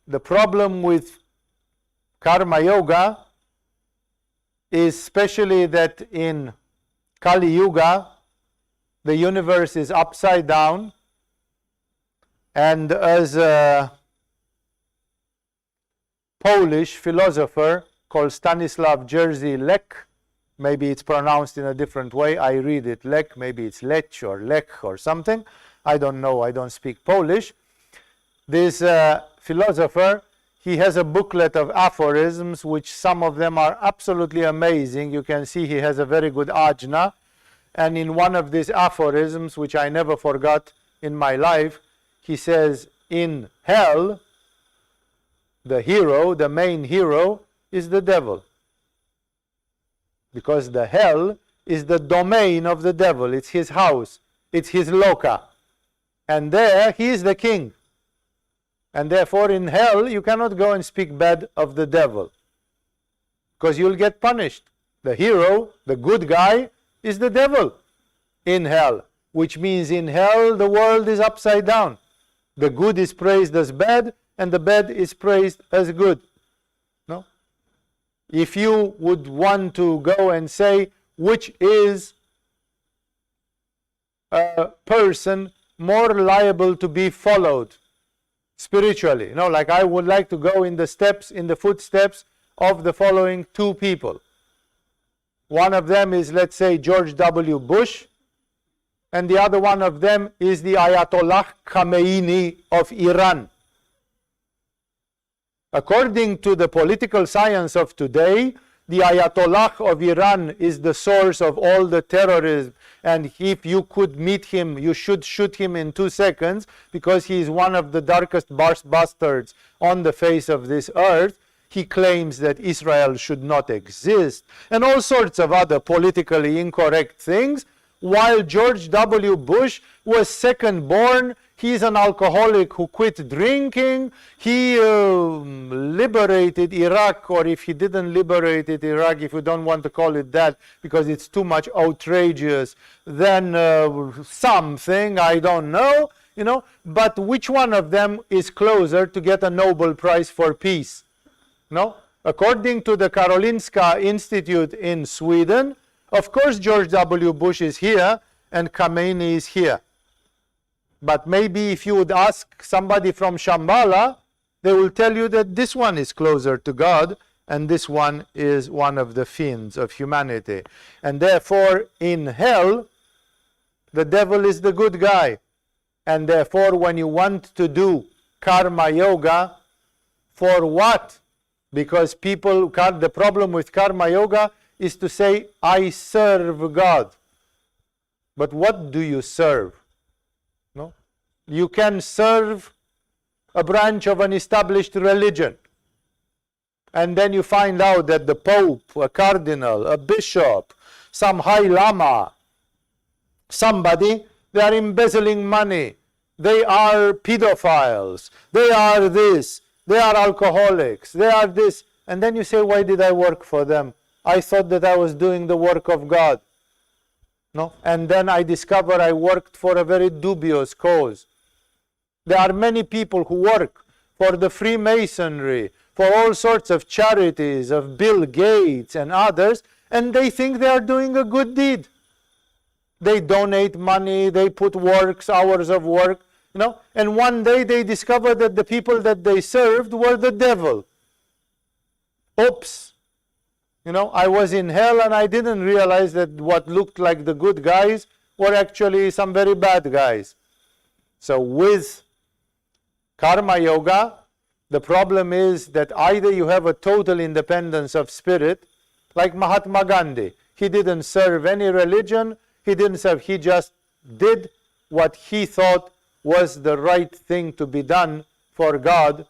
The problem with Karma Yoga is especially that in Kali Yuga, the universe is upside down, and as a Polish philosopher called Stanislav Jerzy Lech, maybe it's pronounced in a different way, I read it Lech, maybe it's Lech or Lech or something, I don't know, I don't speak Polish. This philosopher, he has a booklet of aphorisms, which some of them are absolutely amazing. You can see he has a very good ajna. And in one of these aphorisms, which I never forgot in my life, he says, in hell, the hero, the main hero, is the devil. Because the hell is the domain of the devil. It's his house. It's his loka. And there, he is the king. And therefore in hell you cannot go and speak bad of the devil, because you'll get punished. The hero, the good guy, is the devil in hell, which means in hell the world is upside down. The good is praised as bad and the bad is praised as good. No? If you would want to go and say which is a person more liable to be followed, spiritually. You know, like I would like to go in the footsteps of the following two people. One of them is, let's say, George W. Bush, and the other one of them is the Ayatollah Khamenei of Iran. According to the political science of today, the Ayatollah of Iran is the source of all the terrorism, and if you could meet him, you should shoot him in 2 seconds, because he is one of the darkest bastards on the face of this earth. He claims that Israel should not exist, and all sorts of other politically incorrect things, while George W. Bush was second born. He's an alcoholic who quit drinking. He liberated Iraq, or if he didn't liberate Iraq, if you don't want to call it that, because it's too much outrageous, then something, I don't know, you know. But which one of them is closer to get a Nobel Prize for peace? No? According to the Karolinska Institute in Sweden, of course George W. Bush is here and Khamenei is here. But maybe if you would ask somebody from Shambhala, they will tell you that this one is closer to God and this one is one of the fiends of humanity. And therefore, in hell, the devil is the good guy. And therefore, when you want to do karma yoga, for what? Because people, the problem with karma yoga is to say, I serve God. But what do you serve? No? You can serve a branch of an established religion, and then you find out that the Pope, a cardinal, a bishop, some high lama, somebody, they are embezzling money, they are pedophiles, they are this, they are alcoholics, they are this, and then you say, why did I work for them? I thought that I was doing the work of God. No? And then I discover I worked for a very dubious cause. There are many people who work for the Freemasonry, for all sorts of charities of Bill Gates and others, and they think they are doing a good deed. They donate money, they put hours of work, you know, and one day they discover that the people that they served were the devil. Oops. You know, I was in hell and I didn't realize that what looked like the good guys were actually some very bad guys. So with karma yoga, the problem is that either you have a total independence of spirit, like Mahatma Gandhi. He didn't serve any religion, he just did what he thought was the right thing to be done for God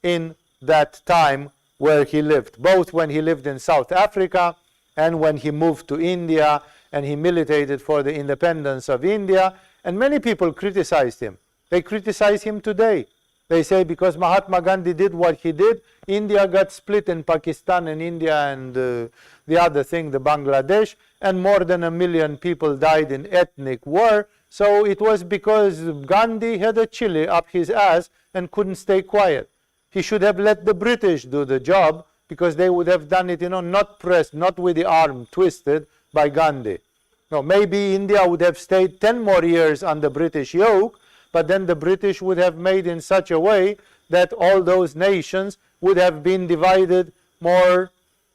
in that time where he lived, both when he lived in South Africa and when he moved to India and he militated for the independence of India. And many people criticized him. They criticize him today. They say because Mahatma Gandhi did what he did, India got split in Pakistan and India and the other thing, the Bangladesh, and more than 1 million people died in ethnic war. So it was because Gandhi had a chili up his ass and couldn't stay quiet. He should have let the British do the job, because they would have done it, you know, not pressed, not with the arm twisted by Gandhi. No, maybe India would have stayed 10 more years under British yoke, but then the British would have made in such a way that all those nations would have been divided more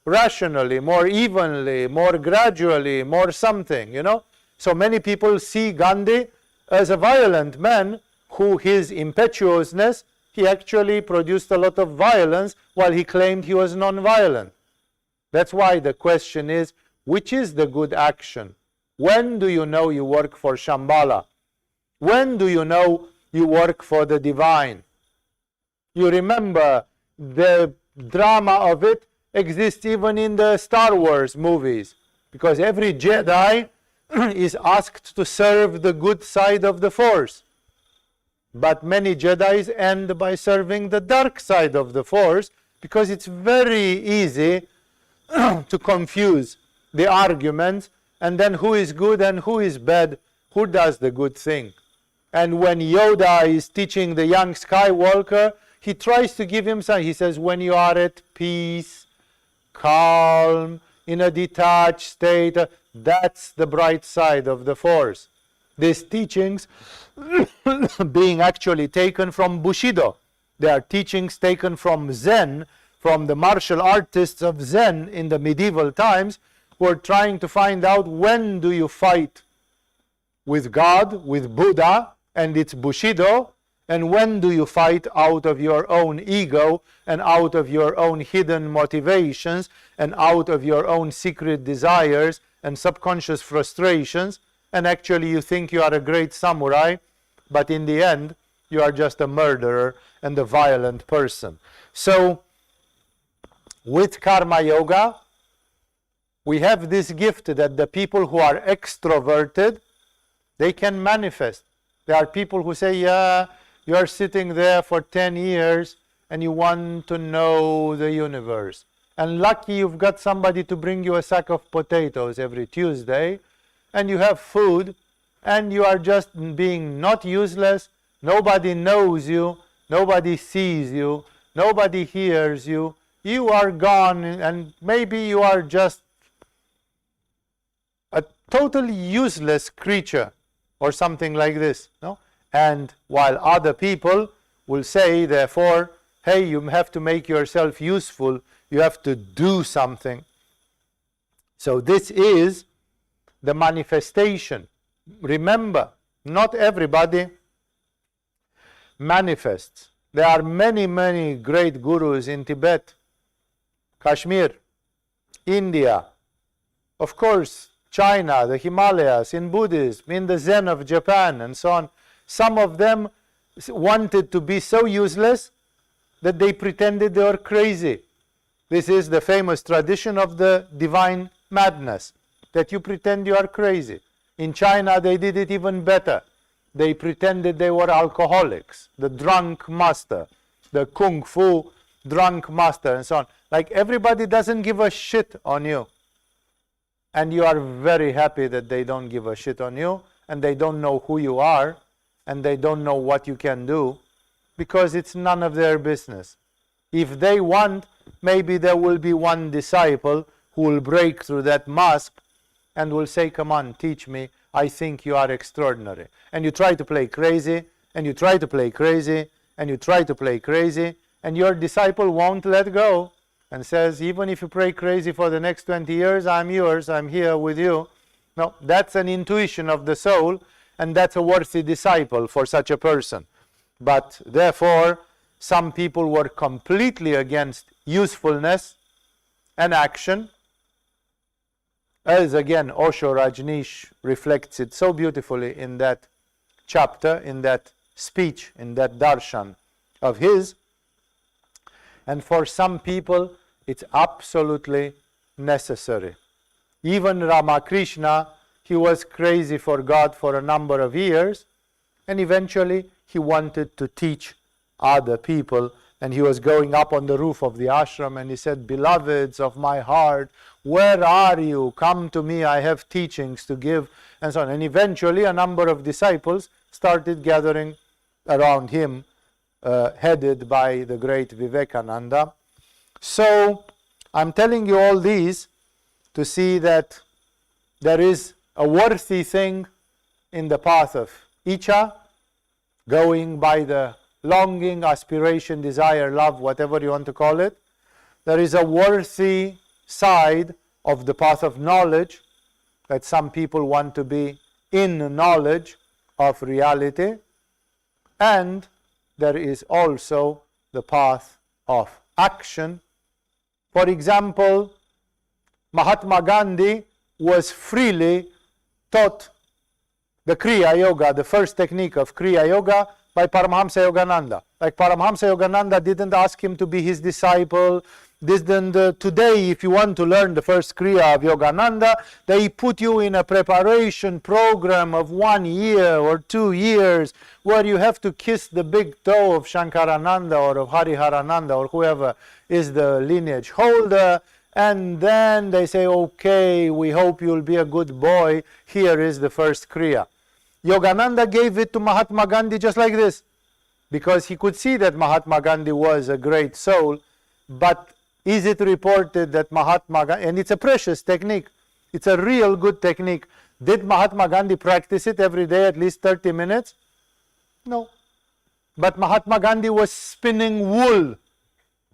rationally, more evenly, more gradually, more something, you know. So many people see Gandhi as a violent man who his impetuousness, he actually produced a lot of violence while he claimed he was non-violent. That's why the question is, which is the good action? When do you know you work for Shambhala? When do you know you work for the divine? You remember the drama of it exists even in the Star Wars movies, because every Jedi is asked to serve the good side of the Force. But many Jedis end by serving the dark side of the Force, because it's very easy to confuse the arguments, and then who is good and who is bad, who does the good thing. And when Yoda is teaching the young Skywalker, he tries to give him some, he says, when you are at peace, calm, in a detached state, that's the bright side of the Force. These teachings being actually taken from Bushido. They are teachings taken from Zen, from the martial artists of Zen in the medieval times, who are trying to find out when do you fight with God, with Buddha, and its Bushido, and when do you fight out of your own ego and out of your own hidden motivations and out of your own secret desires and subconscious frustrations, and actually you think you are a great samurai, but in the end you are just a murderer and a violent person. So with Karma Yoga, we have this gift that the people who are extroverted, they can manifest. There are people who say, yeah, you are sitting there for 10 years and you want to know the universe. And lucky you've got somebody to bring you a sack of potatoes every Tuesday, and you have food, and you are just being not useless. Nobody knows you, nobody sees you, nobody hears you. You are gone, and maybe you are just a totally useless creature or something like this, no? And while other people will say, therefore, hey, you have to make yourself useful, you have to do something. So this is the manifestation. Remember, not everybody manifests. There are many, many great gurus in Tibet, Kashmir, India, of course, China, the Himalayas, in Buddhism, in the Zen of Japan, and so on. Some of them wanted to be so useless that they pretended they were crazy. This is the famous tradition of the divine madness, that you pretend you are crazy. In China, they did it even better. They pretended they were alcoholics, the drunk master, the kung fu drunk master, and so on. Like, everybody doesn't give a shit on you. And you are very happy that they don't give a shit on you, and they don't know who you are, and they don't know what you can do, because it's none of their business. If they want, maybe there will be one disciple who will break through that mask and will say, come on, teach me, I think you are extraordinary. And you try to play crazy, and you try to play crazy, and you try to play crazy, and your disciple won't let go, and says, even if you play crazy for the next 20 years, I'm yours, I'm here with you. No, that's an intuition of the soul, and that's a worthy disciple for such a person. But therefore, some people were completely against usefulness and action, as again Osho Rajneesh reflects it so beautifully in that chapter, in that speech, in that darshan of his. And for some people, it's absolutely necessary. Even Ramakrishna, he was crazy for God for a number of years, and eventually he wanted to teach other people, and he was going up on the roof of the ashram, and he said, beloveds of my heart, where are you? Come to me, I have teachings to give, and so on. And eventually a number of disciples started gathering around him, headed by the great Vivekananda. So I'm telling you all these to see that there is a worthy thing in the path of Icha, going by the longing, aspiration, desire, love, whatever you want to call it. There is a worthy side of the path of knowledge, that some people want to be in knowledge of reality, and there is also the path of action. For example, Mahatma Gandhi was freely taught the Kriya Yoga, the first technique of Kriya Yoga, by Paramahamsa Yogananda. Like, Paramahamsa Yogananda didn't ask him to be his disciple. Today, if you want to learn the first Kriya of Yogananda, they put you in a preparation program of 1 year or 2 years, where you have to kiss the big toe of Shankarananda or of Hariharananda or whoever is the lineage holder, and then they say, okay, we hope you'll be a good boy, here is the first Kriya. Yogananda gave it to Mahatma Gandhi just like this, because he could see that Mahatma Gandhi was a great soul. But is it reported that Mahatma Gandhi, and it's a precious technique, it's a real good technique, did Mahatma Gandhi practice it every day at least 30 minutes? No. but Mahatma Gandhi was spinning wool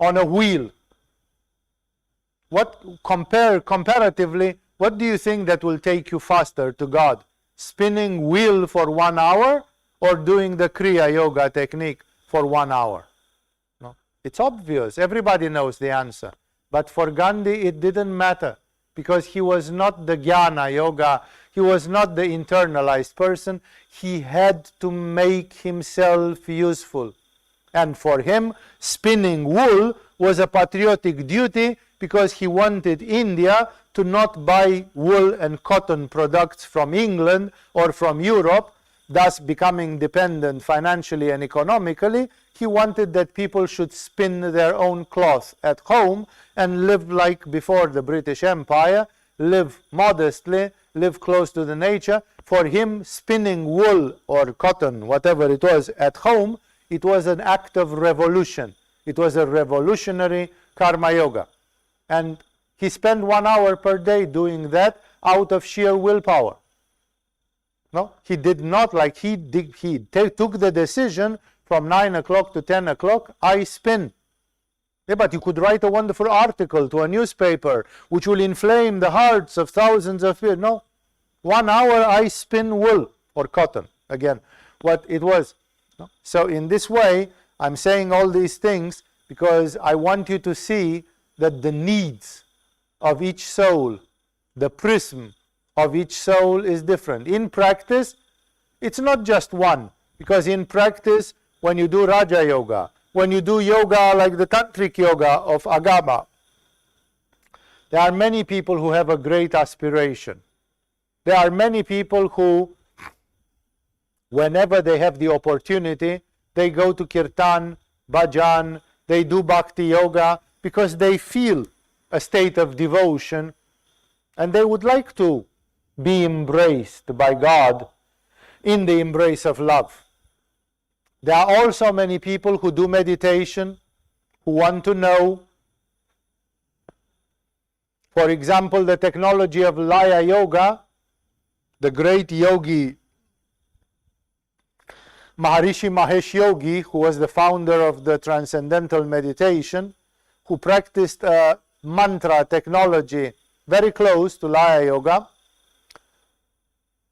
on a wheel. Comparatively, what do you think that will take you faster to God? Spinning wheel for 1 hour or doing the Kriya yoga technique for 1 hour? No? It's obvious. Everybody knows the answer. But for Gandhi, it didn't matter because he was not the Gyana yoga. He was not the internalized person. He had to make himself useful. And for him, spinning wool was a patriotic duty because he wanted India to not buy wool and cotton products from England or from Europe, thus becoming dependent financially and economically. He wanted that people should spin their own cloth at home and live like before the British Empire, live modestly, live close to the nature. For him, spinning wool or cotton, whatever it was, at home, it was an act of revolution. It was a revolutionary karma yoga. And he spent 1 hour per day doing that out of sheer willpower. No, he did not, like he took the decision from 9 o'clock to 10 o'clock, I spin. Yeah, but you could write a wonderful article to a newspaper which will inflame the hearts of thousands of people. No, 1 hour I spin wool or cotton. Again, what it was. No? So in this way, I'm saying all these things because I want you to see that the needs of each soul, the prism of each soul is different. In practice, it's not just one, because in practice, when you do Raja Yoga, when you do yoga like the Tantric Yoga of Agama, there are many people who have a great aspiration. There are many people who, whenever they have the opportunity, they go to Kirtan, Bhajan, they do Bhakti Yoga, because they feel a state of devotion and they would like to be embraced by God in the embrace of love. There are also many people who do meditation, who want to know. For example, the technology of Laya Yoga, the great yogi Maharishi Mahesh Yogi, who was the founder of the Transcendental Meditation, who practiced a mantra technology very close to Laya Yoga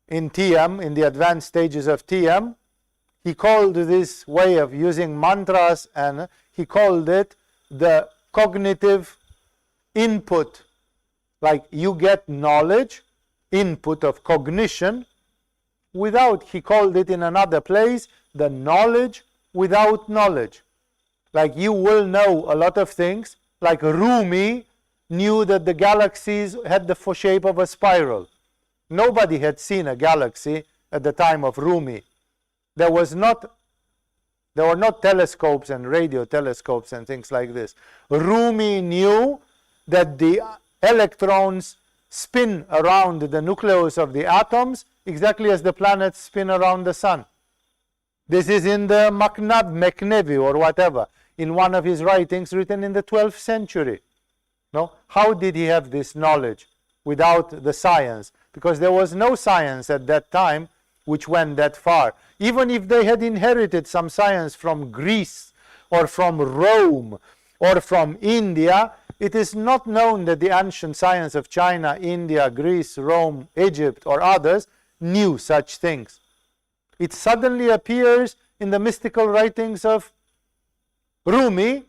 in TM, in the advanced stages of TM. He called this way of using mantras, and he called it the cognitive input. Like you get knowledge, input of cognition, without, he called it in another place, the knowledge without knowledge. Like you will know a lot of things, like Rumi knew that the galaxies had the shape of a spiral. Nobody had seen a galaxy at the time of Rumi. There were not telescopes and radio telescopes and things like this. Rumi knew that the electrons spin around the nucleus of the atoms exactly as the planets spin around the sun. This is in the Meknevi or whatever, in one of his writings written in the 12th century. No? How did he have this knowledge without the science? Because there was no science at that time which went that far. Even if they had inherited some science from Greece or from Rome or from India, it is not known that the ancient science of China, India, Greece, Rome, Egypt, or others knew such things. It suddenly appears in the mystical writings of Rumi,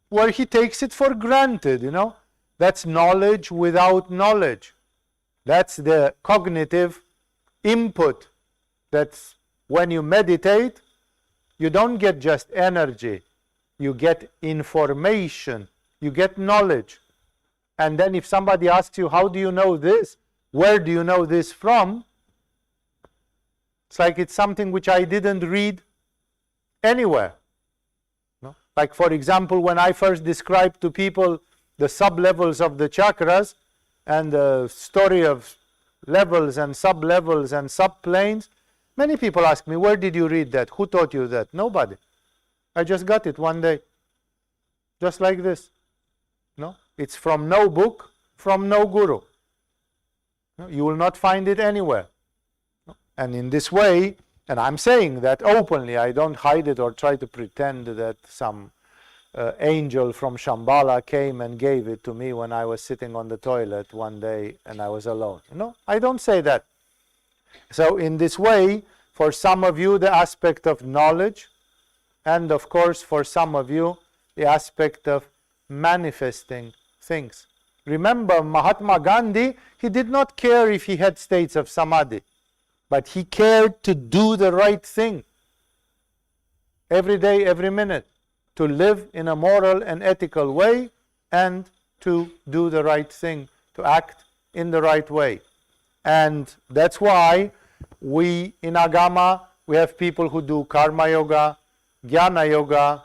where he takes it for granted, That's knowledge without knowledge. That's the cognitive input. That's when you meditate, you don't get just energy, you get information, you get knowledge. And then if somebody asks you, how do you know this? Where do you know this from? It's like it's something which I didn't read anywhere. No? Like for example, when I first described to people the sub-levels of the chakras and the story of levels and sub-levels and sub-planes, many people ask me, where did you read that? Who taught you that? Nobody. I just got it one day. Just like this. No? It's from no book, from no guru. No? You will not find it anywhere. No? And in this way, And I'm saying that openly. I don't hide it or try to pretend that some angel from Shambhala came and gave it to me when I was sitting on the toilet one day and I was alone. No, I don't say that. So in this way, for some of you, the aspect of knowledge, and of course for some of you, the aspect of manifesting things. Remember, Mahatma Gandhi, he did not care if he had states of samadhi, but he cared to do the right thing every day, every minute, to live in a moral and ethical way and to do the right thing, to act in the right way. And that's why we in Agama, we have people who do karma yoga, Gyana yoga,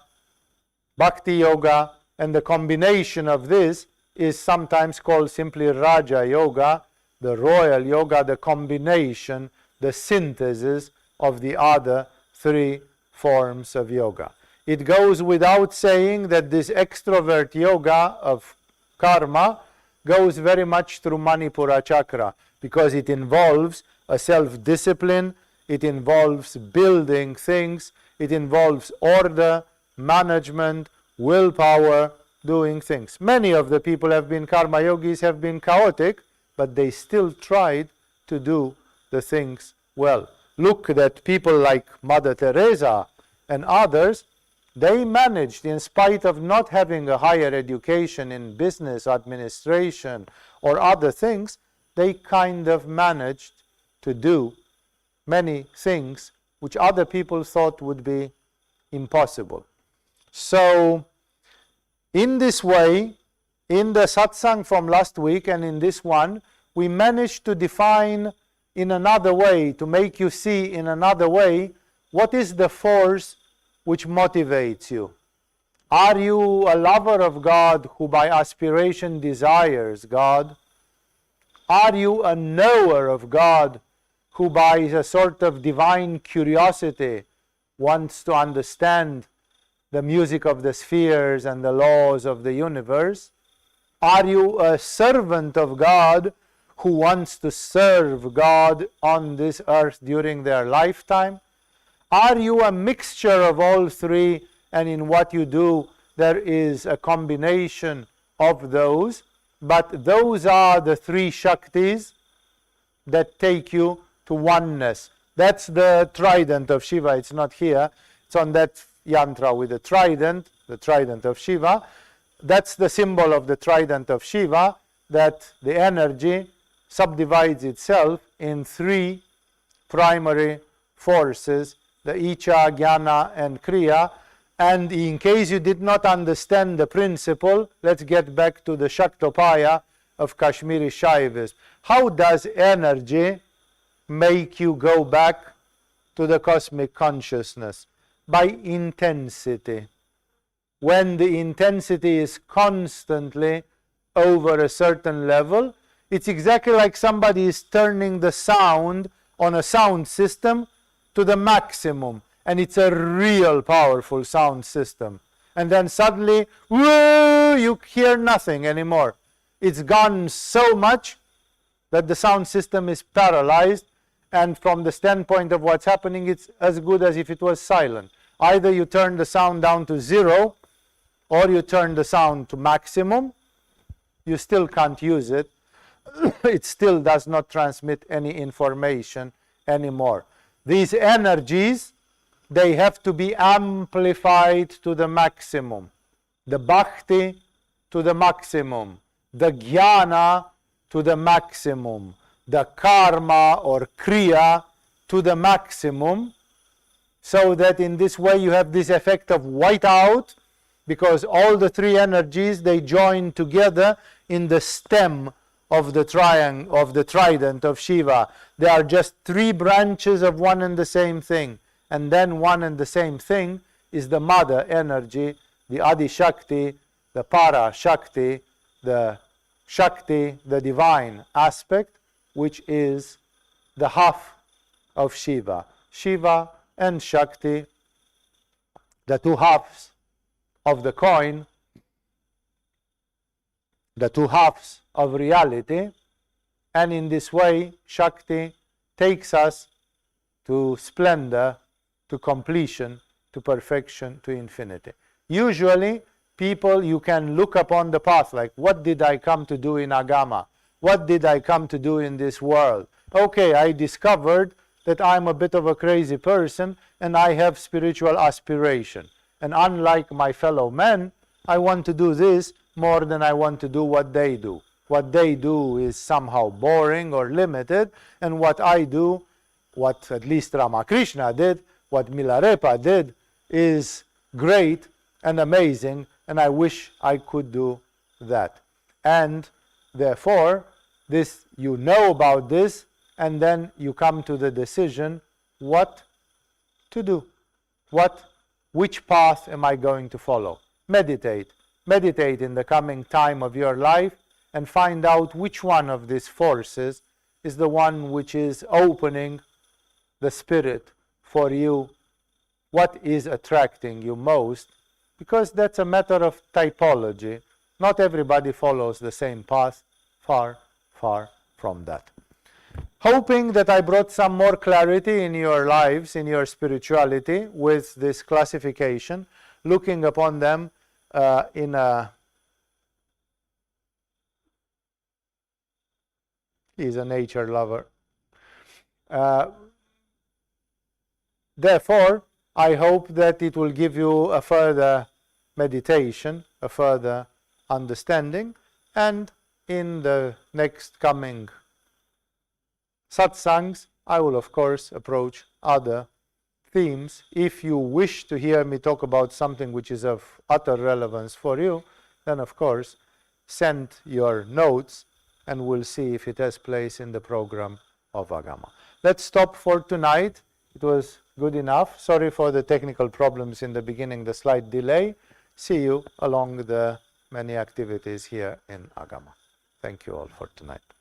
bhakti yoga, and the combination of this is sometimes called simply Raja yoga, the royal yoga, the combination, the synthesis of the other three forms of yoga. It goes without saying that this extrovert yoga of karma goes very much through Manipura chakra, because it involves a self-discipline, it involves building things, it involves order, management, willpower, doing things. Many of the people have been karma yogis, have been chaotic, but they still tried to do the things well. Look at people like Mother Teresa and others. They managed, in spite of not having a higher education in business administration or other things, they kind of managed to do many things which other people thought would be impossible. So, in this way, in the satsang from last week and in this one, we managed to define in another way, to make you see in another way, what is the force which motivates you. Are you a lover of God who by aspiration desires God? Are you a knower of God who by a sort of divine curiosity wants to understand the music of the spheres and the laws of the universe? Are you a servant of God who wants to serve God on this earth during their lifetime? Are you a mixture of all three, and in what you do there is a combination of those, but those are the three Shaktis that take you to oneness. That's the trident of Shiva. It's not here. It's on that yantra with the trident of Shiva. That's the symbol of the trident of Shiva, that the energy subdivides itself in three primary forces, the Icha, Gyana and Kriya. And in case you did not understand the principle, let's get back to the Shaktopaya of Kashmiri Shaivism. How does energy make you go back to the cosmic consciousness? By intensity. When the intensity is constantly over a certain level, it's exactly like somebody is turning the sound on a sound system to the maximum, and it's a real powerful sound system. And then suddenly, whoo, you hear nothing anymore. It's gone so much that the sound system is paralyzed, and from the standpoint of what's happening, it's as good as if it was silent. Either you turn the sound down to zero, or you turn the sound to maximum, you still can't use it. It still does not transmit any information anymore. These energies, they have to be amplified to the maximum. The bhakti to the maximum. The Gyana to the maximum. The karma or kriya to the maximum. So that in this way you have this effect of whiteout, because all the three energies, they join together in the stem of the triangle, of the trident of Shiva. They are just three branches of one and the same thing. And then one and the same thing is the mother energy, the Adi Shakti, the Para Shakti, the divine aspect, which is the half of Shiva. Shiva and Shakti, the two halves of the coin, the two halves of reality, and in this way Shakti takes us to splendor, to completion, to perfection, to infinity. Usually, people, you can look upon the path like, what did I come to do in Agama? What did I come to do in this world? Okay, I discovered that I'm a bit of a crazy person and I have spiritual aspiration. And unlike my fellow men, I want to do this more than I want to do what they do. What they do is somehow boring or limited, and what I do, what at least Ramakrishna did, what Milarepa did, is great and amazing, and I wish I could do that. And therefore, this, you know about this, and then you come to the decision what to do. Which path am I going to follow? Meditate. Meditate in the coming time of your life and find out which one of these forces is the one which is opening the spirit for you. What is attracting you most? Because that's a matter of typology. Not everybody follows the same path. Far, far from that. Hoping that I brought some more clarity in your lives, in your spirituality, with this classification, looking upon them in a... He's a nature lover. Therefore, I hope that it will give you a further meditation, a further understanding, and in the next coming satsangs, I will of course approach other themes. If you wish to hear me talk about something which is of utter relevance for you, then of course send your notes and we'll see if it has place in the program of Agama. Let's stop for tonight. It was good enough. Sorry for the technical problems in the beginning, the slight delay. See you along the many activities here in Agama. Thank you all for tonight.